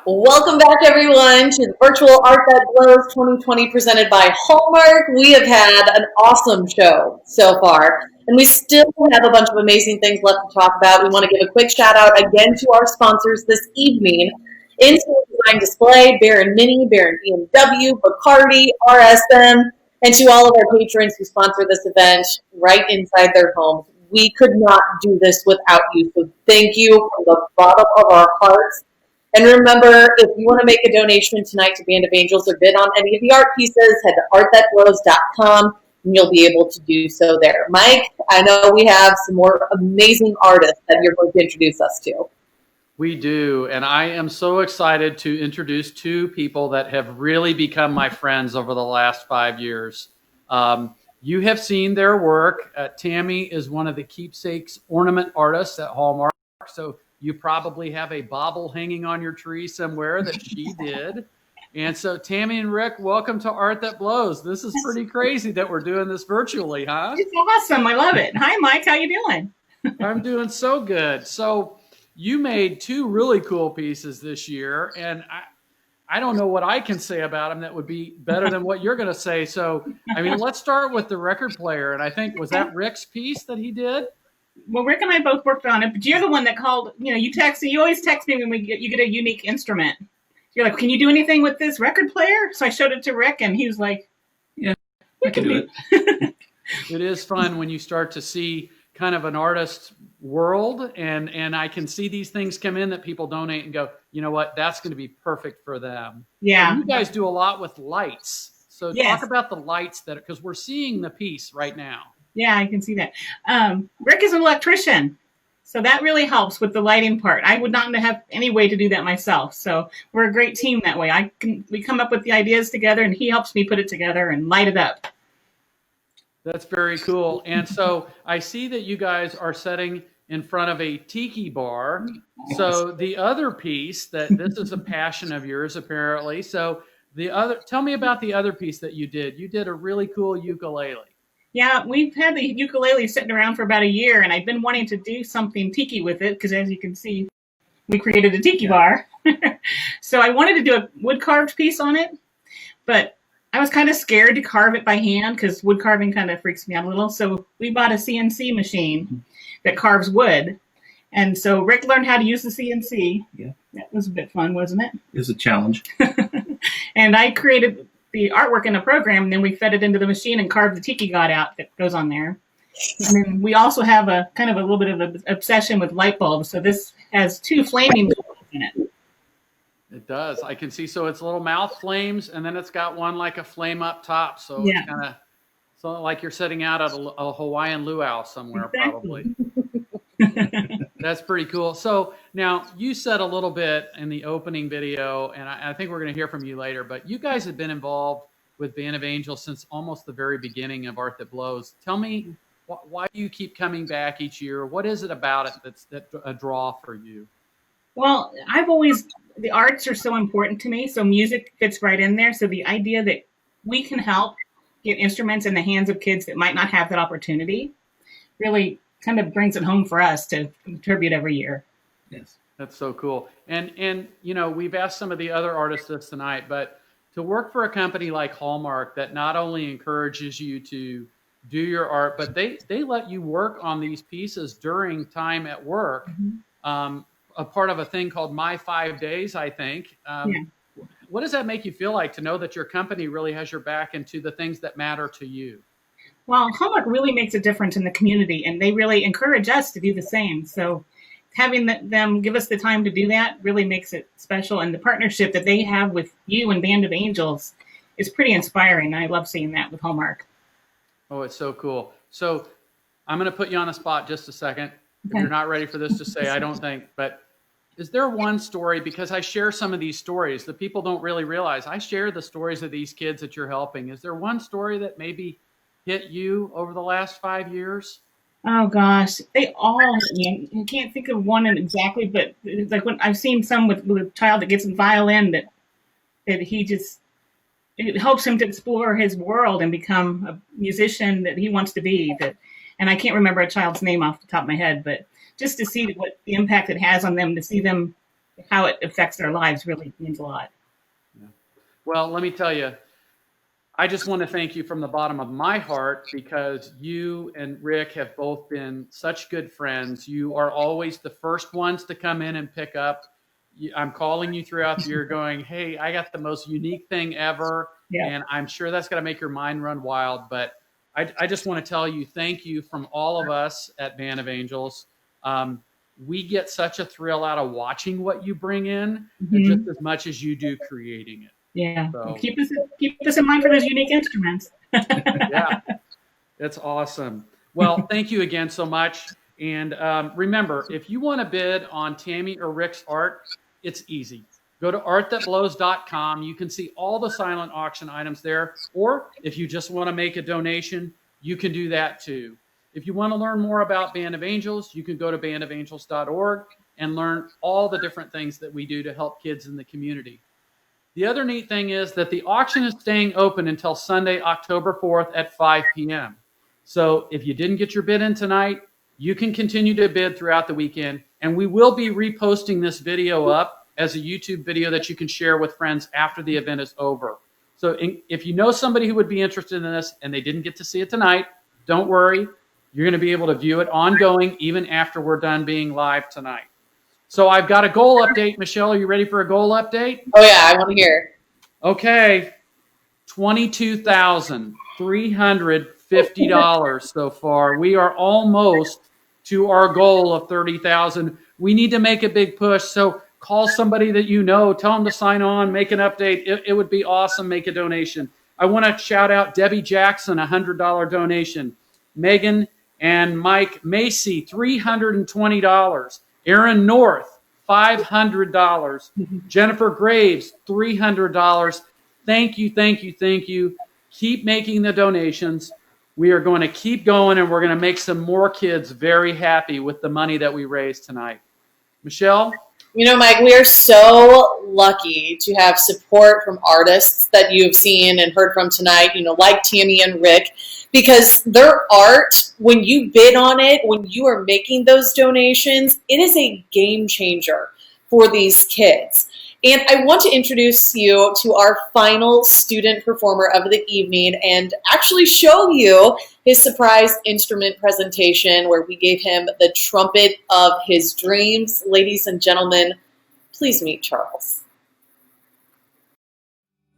Welcome back, everyone, to the virtual Art That Glows 2020 presented by Hallmark. We have had an awesome show so far, and we still have a bunch of amazing things left to talk about. We want to give a quick shout out again to our sponsors this evening: In-School Design Display, Baron Mini, Baron BMW, Bacardi, RSM, and to all of our patrons who sponsor this event right inside their homes. We could not do this without you, so thank you from the bottom of our hearts. And remember, if you want to make a donation tonight to Band of Angels or bid on any of the art pieces, head to artthatglows.com and you'll be able to do so there. Mike, I know we have some more amazing artists that you're going to introduce us to. We do, and I am so excited to introduce two people that have really become my friends over the last 5 years. You have seen their work. Tammy is one of the keepsakes ornament artists at Hallmark, so you probably have a bauble hanging on your tree somewhere that she did. And so Tammy and Rick, welcome to Art That Blows. This is pretty crazy that we're doing this virtually, huh? It's awesome. I love it. Hi, Mike. How you doing? I'm doing so good. So you made two really cool pieces this year, and I don't know what I can say about them that would be better than what you're going to say. So, I mean, let's start with the record player. And I think, was that Rick's piece that he did? Well, Rick and I both worked on it, but you're the one that called. You always text me when you get a unique instrument. You're like, can you do anything with this record player? So I showed it to Rick, and he was like, yeah, I can do it. It is fun when you start to see kind of an artist's world, and I can see these things come in that people donate and go, you know what, that's going to be perfect for them. Yeah. And you guys do a lot with lights. So yes. Talk about the lights because we're seeing the piece right now. Yeah, I can see that. Rick is an electrician, so that really helps with the lighting part. I would not have any way to do that myself. So we're a great team that way. We come up with the ideas together, and he helps me put it together and light it up. That's very cool. And so I see that you guys are setting in front of a tiki bar. So the other piece this is a passion of yours, apparently. So tell me about the other piece that you did. You did a really cool ukulele. Yeah, we've had the ukulele sitting around for about a year, and I've been wanting to do something tiki with it because, as you can see, we created a tiki bar. So I wanted to do a wood carved piece on it, but I was kind of scared to carve it by hand because wood carving kind of freaks me out a little. So we bought a CNC machine that carves wood. And so Rick learned how to use the CNC. Yeah. That was a bit fun, wasn't it? It was a challenge. And I created the artwork in a program, and then we fed it into the machine and carved the tiki god out that goes on there. And then we also have a kind of a little bit of an obsession with light bulbs. So this has two flaming bulbs in it. It does. I can see. So it's little mouth flames, and then it's got one like a flame up top. So yeah. It's kind of like you're setting out at a Hawaiian luau somewhere, exactly. Probably. That's pretty cool. So now you said a little bit in the opening video, and I think we're going to hear from you later, but you guys have been involved with Band of Angels since almost the very beginning of Art That Blows. Tell me, why do you keep coming back each year? What is it about it that's a draw for you? Well, the arts are so important to me, so music fits right in there. So the idea that we can help get instruments in the hands of kids that might not have that opportunity really kind of brings it home for us to contribute every year. Yes, that's so cool. And we've asked some of the other artists this tonight, but to work for a company like Hallmark that not only encourages you to do your art, but they let you work on these pieces during time at work. Mm-hmm. A part of a thing called My 5 Days, I think. What does that make you feel like to know that your company really has your back into the things that matter to you? Well, Hallmark really makes a difference in the community, and they really encourage us to do the same. So having them give us the time to do that really makes it special. And the partnership that they have with you and Band of Angels is pretty inspiring. I love seeing that with Hallmark. Oh, it's so cool. So I'm going to put you on the spot just a second. Okay. If you're not ready for this to say, I don't think, but is there one story, because I share some of these stories that people don't really realize. I share the stories of these kids that you're helping. Is there one story that maybe hit you over the last 5 years? Oh gosh, they all hit me. I can't think of one exactly, but like when I've seen some with a child that gets a violin that it helps him to explore his world and become a musician that he wants to be. And I can't remember a child's name off the top of my head, but just to see what the impact it has on them, to see them how it affects their lives really means a lot. Well, let me tell you, I just want to thank you from the bottom of my heart because you and Rick have both been such good friends. You are always the first ones to come in and pick up. I'm calling you throughout the year going, hey, I got the most unique thing ever. Yeah. And I'm sure that's going to make your mind run wild. But I just want to tell you, thank you from all of us at Band of Angels. We get such a thrill out of watching what you bring in just as much as you do creating it. Yeah. So, Keep this in mind for those unique instruments. Yeah, that's awesome. Well, thank you again so much. And remember, if you want to bid on Tammy or Rick's art, it's easy. Go to artthatblows.com. You can see all the silent auction items there. Or if you just want to make a donation, you can do that too. If you want to learn more about Band of Angels, you can go to bandofangels.org and learn all the different things that we do to help kids in the community. The other neat thing is that the auction is staying open until Sunday, October 4th at 5 p.m. So if you didn't get your bid in tonight, you can continue to bid throughout the weekend. And we will be reposting this video up as a YouTube video that you can share with friends after the event is over. So if you know somebody who would be interested in this and they didn't get to see it tonight, don't worry. You're going to be able to view it ongoing even after we're done being live tonight. So I've got a goal update. Michelle, are you ready for a goal update? Oh, yeah, I want to hear. Okay. $22,350 so far. We are almost to our goal of $30,000. We need to make a big push. So call somebody that you know, tell them to sign on, make an update. It would be awesome. Make a donation. I want to shout out Debbie Jackson, $100 donation. Megan and Mike Macy, $320. Aaron North, $500. Jennifer Graves, $300. Thank you, thank you, thank you. Keep making the donations. We are going to keep going, and we're going to make some more kids very happy with the money that we raised tonight. Michelle? You know, Mike, we are so lucky to have support from artists that you've seen and heard from tonight, you know, like Tammy and Rick, because their art, when you bid on it, when you are making those donations, it is a game changer for these kids. And I want to introduce you to our final student performer of the evening and actually show you his surprise instrument presentation where we gave him the trumpet of his dreams. Ladies and gentlemen, please meet Charles.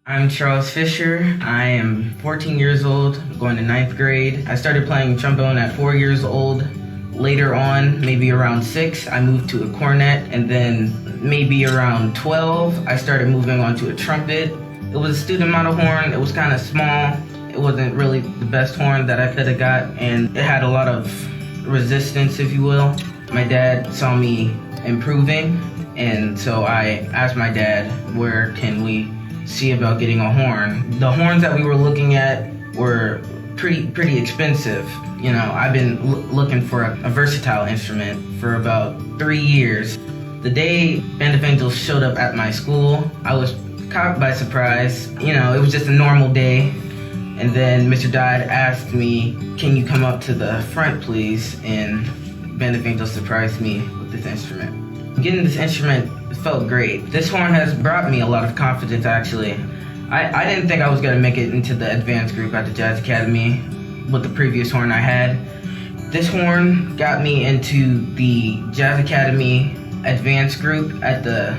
I'm Charles Fisher. I am 14 years old, going to 9th grade. I started playing trombone at 4 years old. Later on, maybe around 6, I moved to a cornet, and then maybe around 12, I started moving on to a trumpet. It was a student model horn. It was kind of small. It wasn't really the best horn that I could have got, and it had a lot of resistance, if you will. My dad saw me improving, and so I asked my dad, where can we see about getting a horn? The horns that we were looking at were pretty expensive. You know, I've been looking for a versatile instrument for about 3 years. The day Band of Angels showed up at my school, I was caught by surprise. You know, it was just a normal day. And then Mr. Dodd asked me, can you come up to the front, please? And Band of Angels surprised me with this instrument. Getting this instrument felt great. This horn has brought me a lot of confidence, actually. I didn't think I was going to make it into the advanced group at the Jazz Academy with the previous horn I had. This horn got me into the Jazz Academy advanced group at the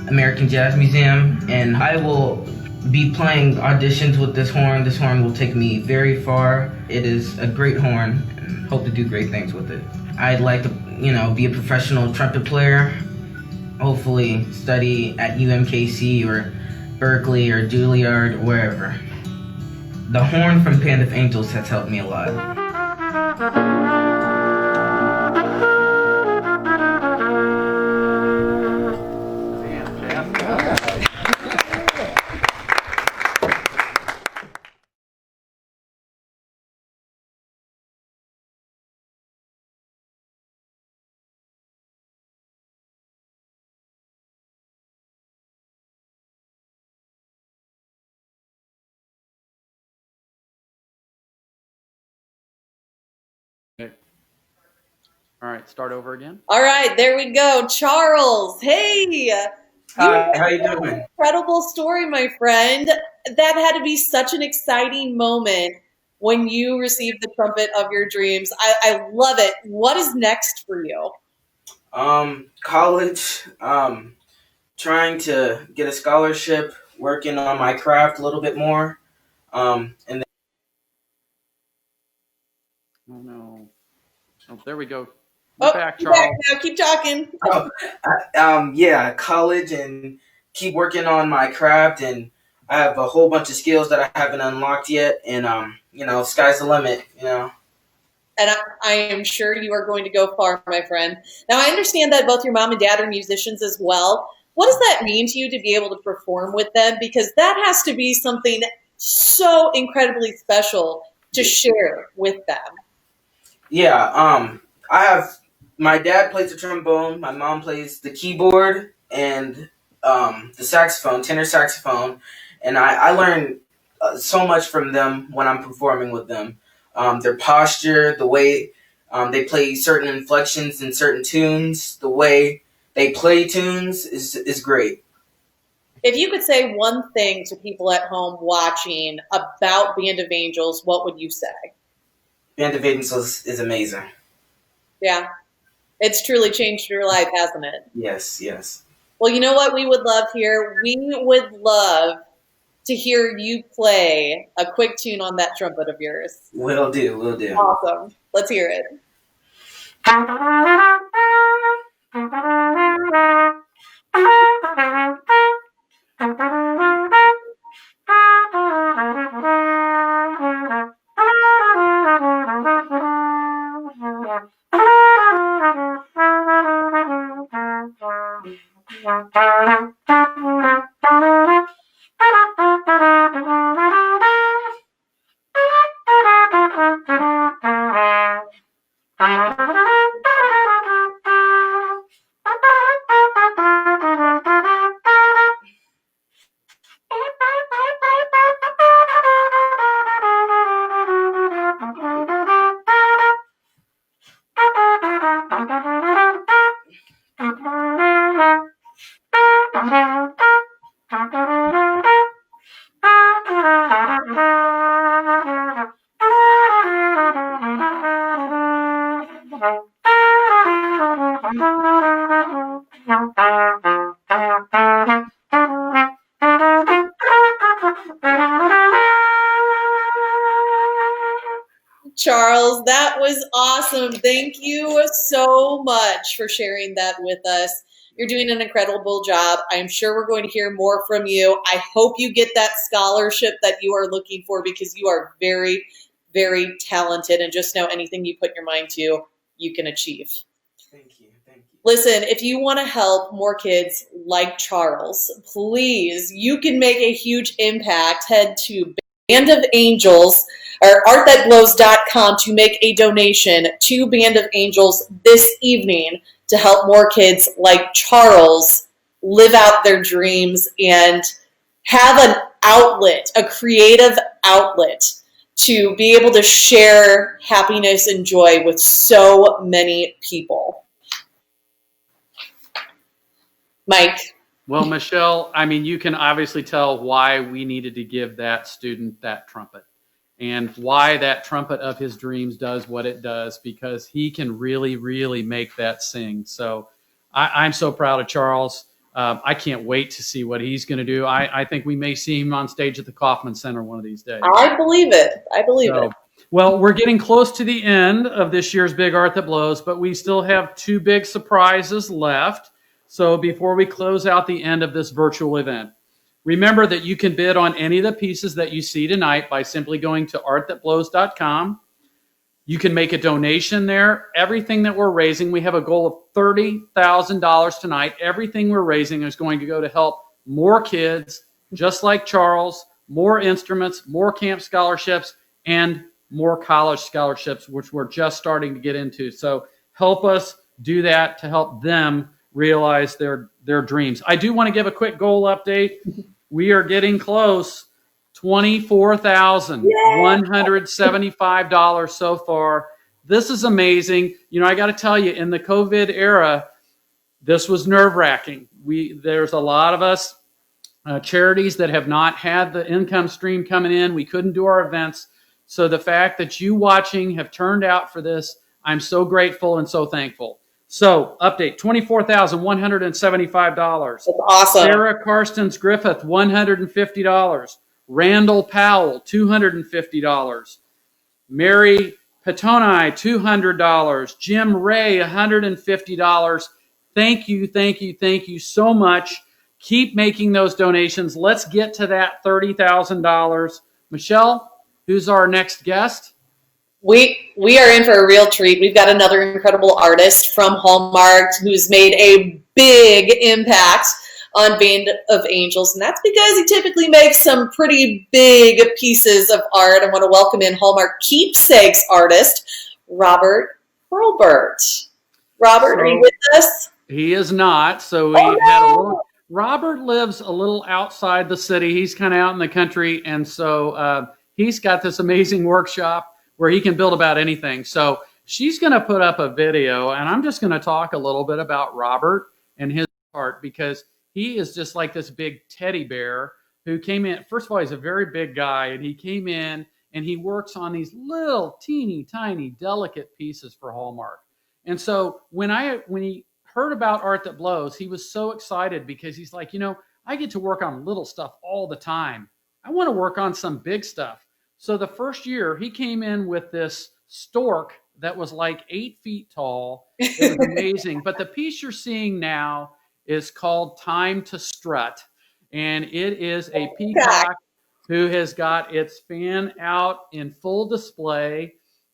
American Jazz Museum, and I will be playing auditions with this horn. This horn will take me very far. It is a great horn, and hope to do great things with it. I'd like to, you know, be a professional trumpet player, hopefully study at UMKC or Berkeley or Juilliard or wherever. The horn from Band of Angels has helped me a lot. Okay. All right, start over again. All right, there we go. Charles, hey. Hi, how you doing? Incredible story, my friend. That had to be such an exciting moment when you received the trumpet of your dreams. I love it. What is next for you? College, trying to get a scholarship, working on my craft a little bit more, and then, Oh no. Oh, there we go. You're Back, back Charles. now. Keep talking. yeah, college and keep working on my craft, and I have a whole bunch of skills that I haven't unlocked yet, and sky's the limit, And I am sure you are going to go far, my friend. Now, I understand that both your mom and dad are musicians as well. What does that mean to you to be able to perform with them? Because that has to be something so incredibly special to share with them. Yeah, my dad plays the trombone, my mom plays the keyboard and the saxophone, tenor saxophone, and I learn so much from them when I'm performing with them. Their posture, the way they play certain inflections in certain tunes, the way they play tunes is great. If you could say one thing to people at home watching about Band of Angels, what would you say? Band of Angels is amazing. Yeah, it's truly changed your life, hasn't it? Yes, yes. Well, you know what we would love here? We would love to hear you play a quick tune on that trumpet of yours. Will do. Awesome. Let's hear it. Charles, that was awesome. Thank you so much for sharing that with us. You're doing an incredible job. I'm sure we're going to hear more from you. I hope you get that scholarship that you are looking for because you are very, very talented. And just know anything you put your mind to, you can achieve. Thank you. Listen, if you want to help more kids like Charles, please, you can make a huge impact. Head to Band of Angels or artthatglows.com to make a donation to Band of Angels this evening to help more kids like Charles live out their dreams and have an outlet, a creative outlet to be able to share happiness and joy with so many people. Mike. Well, Michelle, I mean, you can obviously tell why we needed to give that student that trumpet and why that trumpet of his dreams does what it does, because he can really, really make that sing. So I'm so proud of Charles. I can't wait to see what he's going to do. I think we may see him on stage at the Kauffman Center one of these days. I believe it. I believe it. Well, we're getting close to the end of this year's Big Art That Blows, but we still have two big surprises left. So before we close out the end of this virtual event, remember that you can bid on any of the pieces that you see tonight by simply going to artthatblows.com. You can make a donation there. Everything that we're raising, we have a goal of $30,000 tonight. Everything we're raising is going to go to help more kids, just like Charles, more instruments, more camp scholarships, and more college scholarships, which we're just starting to get into. So help us do that to help them realize their dreams. I do want to give a quick goal update. We are getting close. $24,175 so far. This is amazing. You know, I got to tell you, in the COVID era, this was nerve-wracking. There's a lot of us charities that have not had the income stream coming in. We couldn't do our events. So the fact that you watching have turned out for this, I'm so grateful and so thankful. So update, $24,175. That's awesome. Sarah Karstens Griffith, $150. Randall Powell, $250. Mary Petoni, $200. Jim Ray, $150. Thank you so much. Keep making those donations. Let's get to that $30,000. Michelle, who's our next guest? We are in for a real treat. We've got another incredible artist from Hallmark who's made a big impact on Band of Angels, and that's because he typically makes some pretty big pieces of art. I want to welcome in Hallmark Keepsakes artist, Robert Hurlbert. Robert, are you with us? He is not. So we had a little. Robert lives a little outside the city. He's kind of out in the country, and so he's got this amazing workshop where he can build about anything. So she's going to put up a video, and I'm just going to talk a little bit about Robert and his art, because he is just like this big teddy bear who came in. First of all, he's a very big guy, and he came in and he works on these little teeny tiny delicate pieces for Hallmark. And so when he heard about Art That Blows, he was so excited because he's like, you know, I get to work on little stuff all the time. I want to work on some big stuff. So the first year he came in with this stork that was like 8 feet tall. It was amazing. But the piece you're seeing now is called Time to Strut. And it is a peacock who has got its fan out in full display.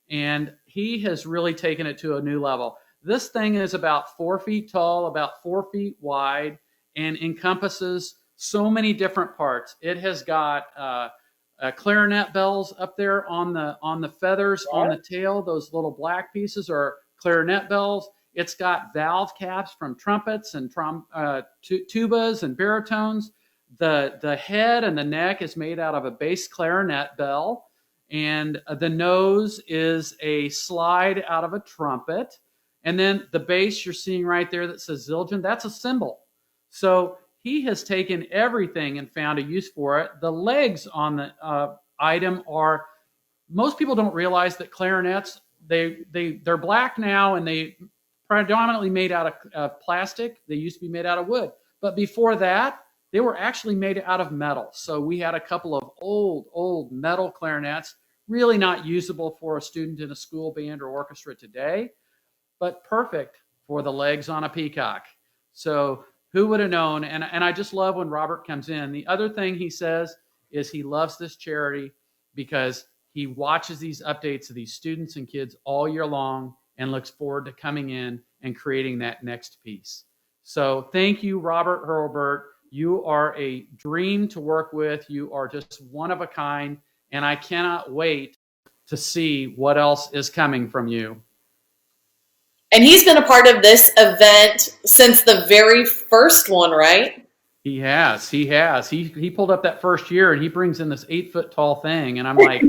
And he has really taken it to a new level. This thing is about 4 feet tall, about 4 feet wide, and encompasses so many different parts. It has got clarinet bells up there on the feathers on the tail. Those little black pieces are clarinet bells. It's got valve caps from trumpets and tubas and baritones. The head and the neck is made out of a bass clarinet bell, and the nose is a slide out of a trumpet. And then the bass you're seeing right there that says Zildjian, that's a cymbal. So he has taken everything and found a use for it. The legs on the item are, most people don't realize that clarinets, they're black now, and they predominantly made out of plastic. They used to be made out of wood. But before that, they were actually made out of metal. So we had a couple of old metal clarinets, really not usable for a student in a school band or orchestra today, but perfect for the legs on a peacock. So who would have known? And I just love when Robert comes in. The other thing he says is he loves this charity because he watches these updates of these students and kids all year long and looks forward to coming in and creating that next piece. So thank you, Robert Hurlbert. You are a dream to work with. You are just one of a kind, and I cannot wait to see what else is coming from you. And he's been a part of this event since the very first one, right? He has. He pulled up that first year, and he brings in this 8 foot tall thing, and I'm like,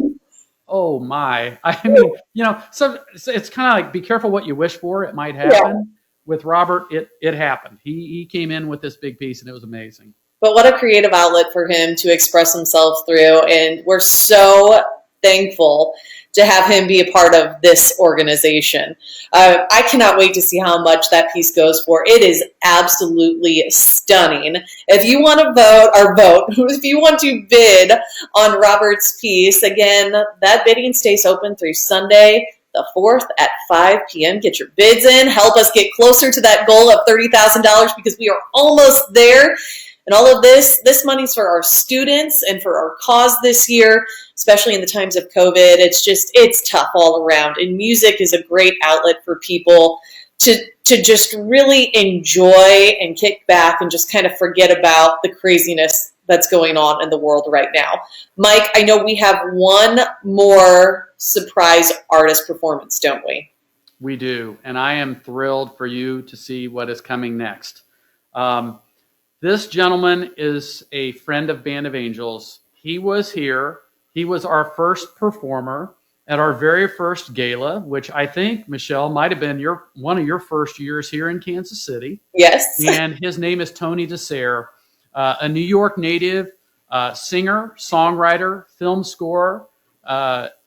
oh my. I mean, you know, so it's kind of like, be careful what you wish for. It might happen. Yeah. With Robert, it happened. He came in with this big piece, and it was amazing. But what a creative outlet for him to express himself through, and we're so thankful to have him be a part of this organization. I cannot wait to see how much that piece goes for. It is absolutely stunning. If you want to if you want to bid on Robert's piece, again, that bidding stays open through Sunday, the 4th at 5 p.m. Get your bids in. Help us get closer to that goal of $30,000 because we are almost there. And all of this money's for our students and for our cause this year, especially in the times of COVID. It's tough all around. And music is a great outlet for people to just really enjoy and kick back and just kind of forget about the craziness that's going on in the world right now. Mike, I know we have one more surprise artist performance, don't we? We do. And I am thrilled for you to see what is coming next. This gentleman is a friend of Band of Angels. He was here. He was our first performer. at our very first gala, which I think, Michelle, might have been one of your first years here in Kansas City. Yes. And his name is Tony DeSere, a New York native, singer, songwriter, film scorer,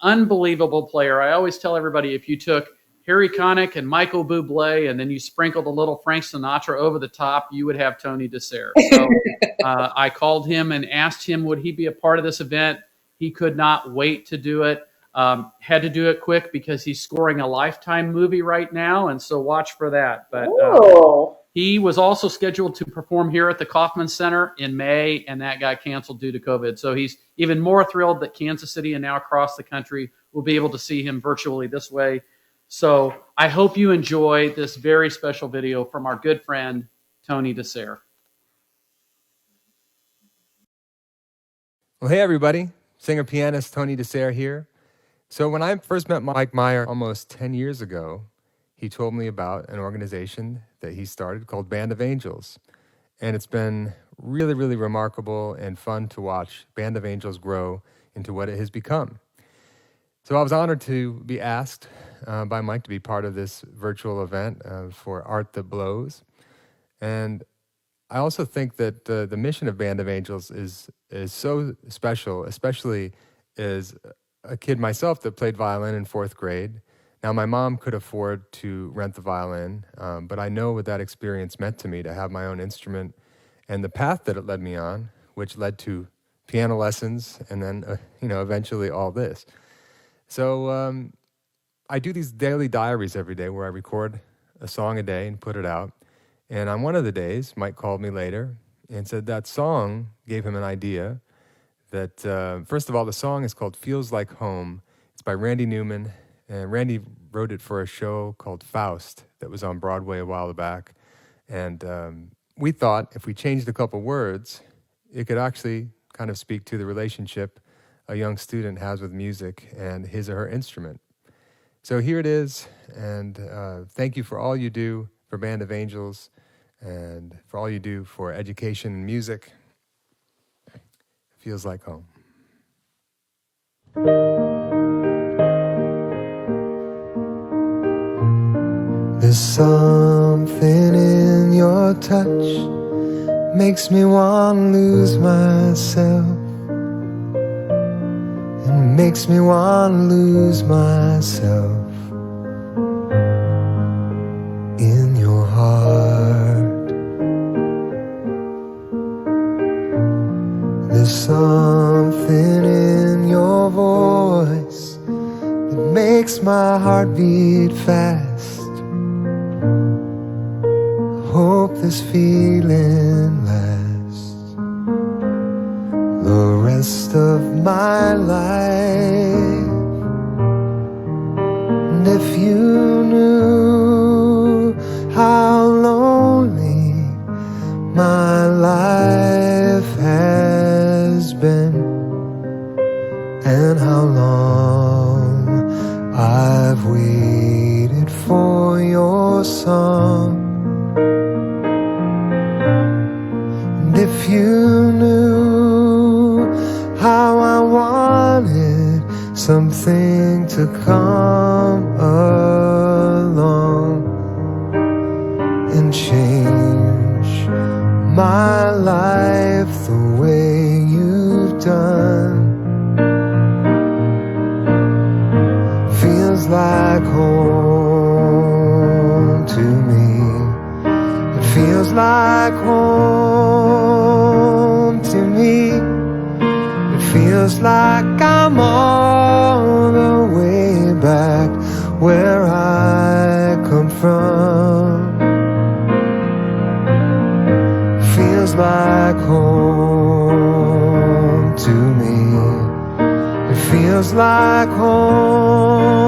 unbelievable player. I always tell everybody, if you took Harry Connick and Michael Bublé and then you sprinkled a little Frank Sinatra over the top, you would have Tony DeSere. So I called him and asked him, would he be a part of this event? He could not wait to do it. Had to do it quick because he's scoring a Lifetime movie right now, and so watch for that. But he was also scheduled to perform here at the Kauffman Center in May, and that got canceled due to COVID. So he's even more thrilled that Kansas City and now across the country will be able to see him virtually this way. So I hope you enjoy this very special video from our good friend, Tony DeSere. Well, hey, everybody. Singer-pianist Tony DeSere here. So when I first met Mike Meyer almost 10 years ago, he told me about an organization that he started called Band of Angels. And it's been really, really remarkable and fun to watch Band of Angels grow into what it has become. So I was honored to be asked by Mike to be part of this virtual event for Art That Blows. And I also think that the mission of Band of Angels is so special, especially as a kid myself that played violin in 4th grade. Now, my mom could afford to rent the violin, but I know what that experience meant to me to have my own instrument and the path that it led me on, which led to piano lessons and then, eventually all this. So I do these daily diaries every day where I record a song a day and put it out. And on one of the days, Mike called me later and said that song gave him an idea that, first of all, the song is called Feels Like Home. It's by Randy Newman, and Randy wrote it for a show called Faust that was on Broadway a while back. And we thought if we changed a couple words, it could actually kind of speak to the relationship a young student has with music and his or her instrument. So here it is, and thank you for all you do for Band of Angels and for all you do for education and music. Feels like home. There's something in your touch makes me want to lose myself, and makes me want to lose myself in your heart. There's something in your voice that makes my heart beat fast. Hope this feeling lasts the rest of my life. And if you knew how lonely my life has been, and how long I've waited for your song. And if you knew how I wanted something to come along and change my life the way you've done. Feels like home to me. It feels like home to me. It feels like I'm all the way back where I come from. Feels like home to me. It feels like home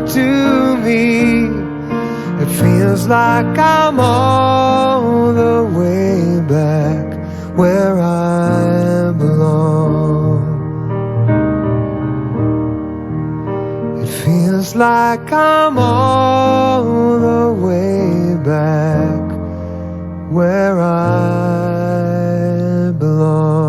to me. It feels like I'm all the way back where I belong. It feels like I'm all the way back where I belong.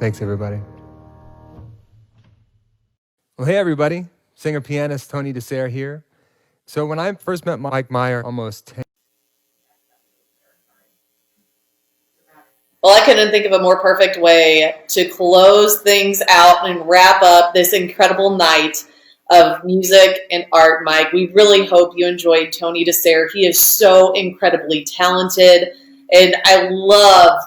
Thanks, everybody. Well, hey, everybody. Singer-pianist Tony DeSere here. So when I first met Mike Meyer almost 10 Well, I couldn't think of a more perfect way to close things out and wrap up this incredible night of music and art, Mike. We really hope you enjoyed Tony DeSere. He is so incredibly talented, and I love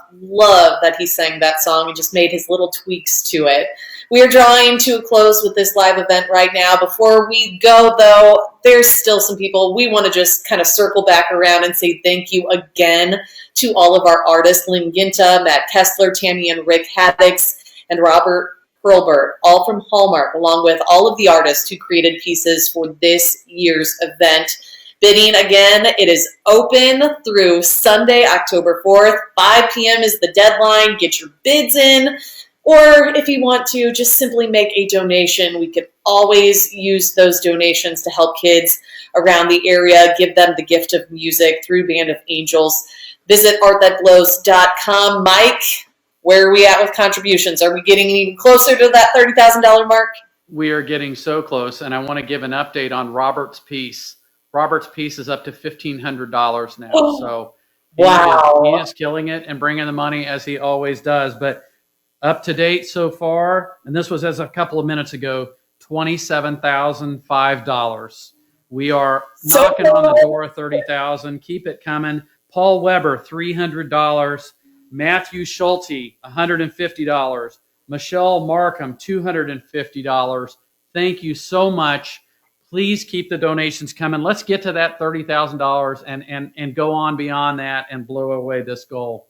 that he sang that song and just made his little tweaks to it. We are drawing to a close with this live event right now. Before we go, though, there's still some people we want to just kind of circle back around and say thank you again to all of our artists, Lynn Ginta, Matt Kessler, Tammy and Rick Haddix, and Robert Hurlbert, all from Hallmark, along with all of the artists who created pieces for this year's event. Bidding, again, it is open through Sunday, October 4th. 5 p.m. is the deadline. Get your bids in. Or if you want to, just simply make a donation. We could always use those donations to help kids around the area, give them the gift of music through Band of Angels. Visit artthatglows.com. Mike, where are we at with contributions? Are we getting even closer to that $30,000 mark? We are getting so close, and I want to give an update on Robert's piece. Robert's piece is up to $1,500 now. Oh, so wow. he is killing it and bringing the money as he always does. But up to date so far, and this was as a couple of minutes ago, $27,005. We are knocking on the door of $30,000. Keep it coming. Paul Weber, $300. Matthew Schulte, $150. Michelle Markham, $250. Thank you so much. Please keep the donations coming. Let's get to that $30,000 and go on beyond that and blow away this goal.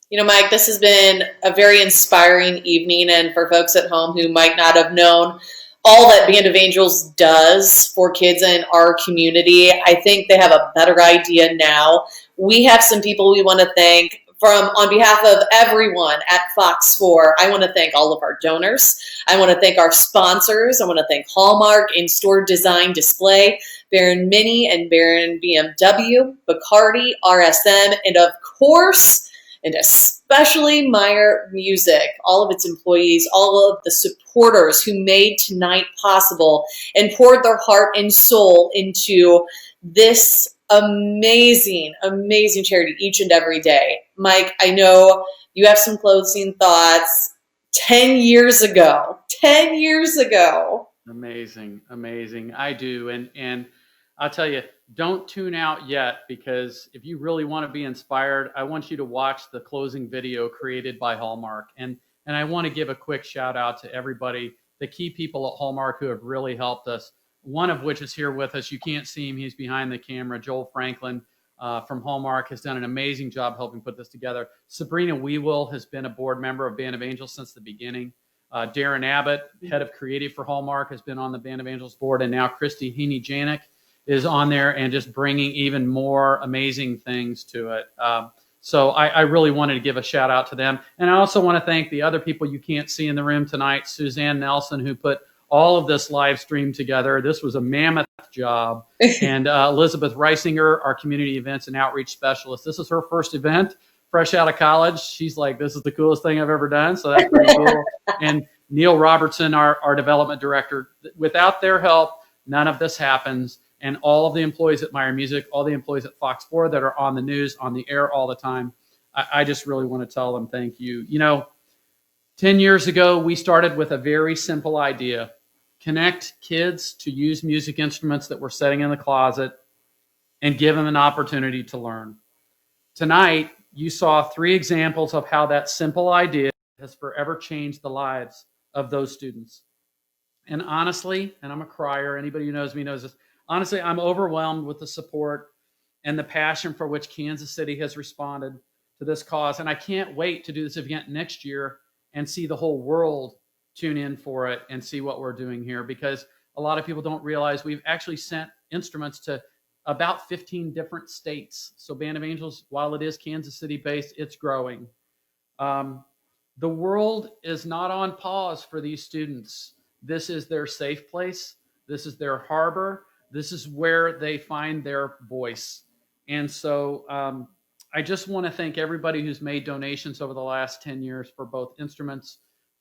You know, Mike, this has been a very inspiring evening, and for folks at home who might not have known all that Band of Angels does for kids in our community, I think they have a better idea now. We have some people we want to thank. On behalf of everyone at Fox 4, I want to thank all of our donors. I want to thank our sponsors. I want to thank Hallmark, In-Store Design Display, Baron Mini and Baron BMW, Bacardi, RSM, and of course, and especially Meyer Music, all of its employees, all of the supporters who made tonight possible and poured their heart and soul into this amazing charity each and every day. Mike, I know you have some closing thoughts. 10 years ago. Amazing. I do. And I'll tell you, don't tune out yet, because if you really want to be inspired, I want you to watch the closing video created by Hallmark. And I want to give a quick shout out to everybody, the key people at Hallmark who have really helped us. One of which is here with us. You can't see him. He's behind the camera. Joel Franklin from Hallmark has done an amazing job helping put this together. Sabrina Weewill has been a board member of Band of Angels since the beginning. Darren Abbott, head of creative for Hallmark, has been on the Band of Angels board. And now Christy Heaney-Janik is on there and just bringing even more amazing things to it. So I really wanted to give a shout out to them. And I also want to thank the other people you can't see in the room tonight. Suzanne Nelson, who put all of this live stream together. This was a mammoth job. And Elizabeth Reisinger, our community events and outreach specialist. This is her first event, fresh out of college. She's like, this is the coolest thing I've ever done. So that's pretty cool. And Neil Robertson, our development director. Without their help, none of this happens. And all of the employees at Meyer Music, all the employees at Fox 4 that are on the news, on the air all the time, I just really want to tell them thank you. You know, 10 years ago, we started with a very simple idea. Connect kids to use music instruments that we're setting in the closet and give them an opportunity to learn. Tonight, you saw 3 examples of how that simple idea has forever changed the lives of those students. And honestly, and I'm a crier, anybody who knows me knows this, honestly, I'm overwhelmed with the support and the passion for which Kansas City has responded to this cause. And I can't wait to do this event next year and see the whole world tune in for it and see what we're doing here, because a lot of people don't realize we've actually sent instruments to about 15 different states. So Band of Angels, while it is Kansas City based, it's growing. The world is not on pause for these students. This is their safe place. This is their harbor. This is where they find their voice. And so I just want to thank everybody who's made donations over the last 10 years for both instruments,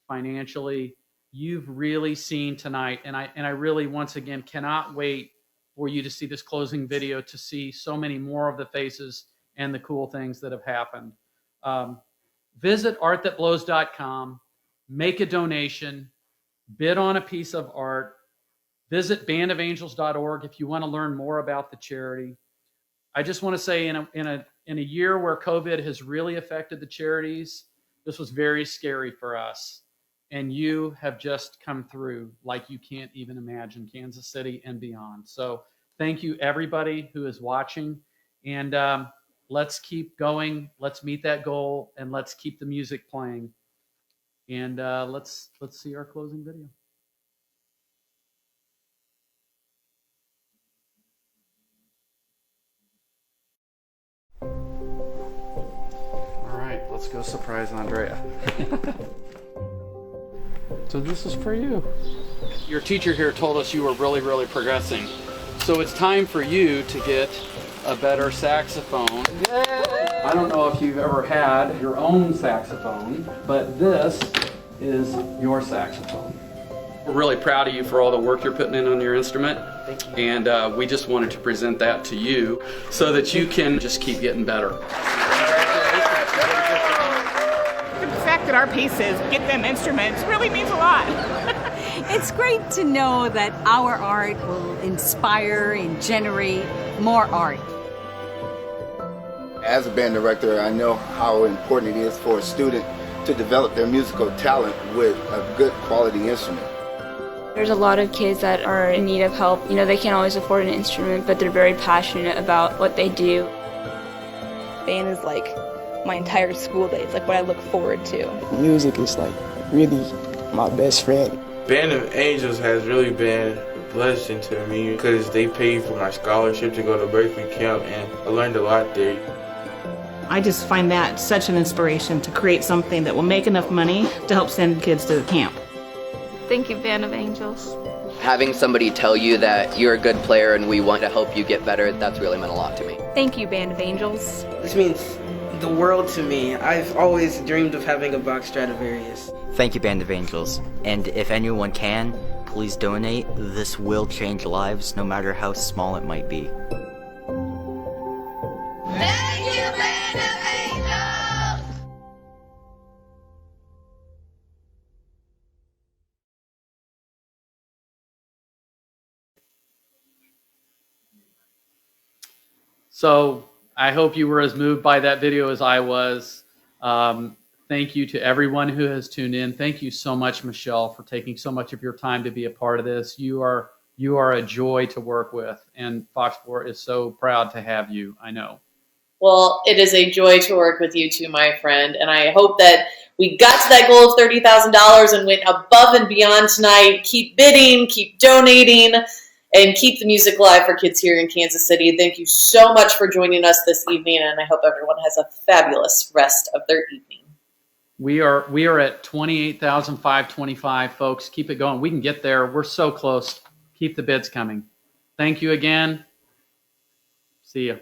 financially. You've really seen tonight, and I really, once again, cannot wait for you to see this closing video, to see so many more of the faces and the cool things that have happened. Visit artthatblows.com, make a donation, bid on a piece of art, visit bandofangels.org if you want to learn more about the charity. I just want to say, in a year where COVID has really affected the charities, this was very scary for us. And you have just come through like you can't even imagine, Kansas City and beyond. So thank you, everybody who is watching. And let's keep going. Let's meet that goal, and let's keep the music playing. And let's see our closing video. All right, let's go surprise Andrea. So this is for you. Your teacher here told us you were really, really progressing. So it's time for you to get a better saxophone. Yay! I don't know if you've ever had your own saxophone, but this is your saxophone. We're really proud of you for all the work you're putting in on your instrument. Thank you. And we just wanted to present that to you so that you can just keep getting better. The fact that our pieces get them instruments really means a lot. It's great to know that our art will inspire and generate more art. As a band director, I know how important it is for a student to develop their musical talent with a good quality instrument. There's a lot of kids that are in need of help. You know, they can't always afford an instrument, but they're very passionate about what they do. Band is like my entire school day. It's like what I look forward to. Music is like really my best friend. Band of Angels has really been a blessing to me because they paid for my scholarship to go to Berkeley Camp, and I learned a lot there. I just find that such an inspiration to create something that will make enough money to help send kids to the camp. Thank you, Band of Angels. Having somebody tell you that you're a good player and we want to help you get better, that's really meant a lot to me. Thank you, Band of Angels. This means the world to me. I've always dreamed of having a Bach Stradivarius. Thank you, Band of Angels. And if anyone can, please donate. This will change lives, no matter how small it might be. Thank you, Band of Angels! So I hope you were as moved by that video as I was. Thank you to everyone who has tuned in. Thank you so much, Michelle, for taking so much of your time to be a part of this. You are a joy to work with, and Fox 4 is so proud to have you, I know. Well, it is a joy to work with you too, my friend, and I hope that we got to that goal of $30,000 and went above and beyond tonight. Keep bidding, keep donating, and keep the music alive for kids here in Kansas City. Thank you so much for joining us this evening, and I hope everyone has a fabulous rest of their evening. We are at 28,525, folks. Keep it going. We can get there. We're so close. Keep the bids coming. Thank you again. See you.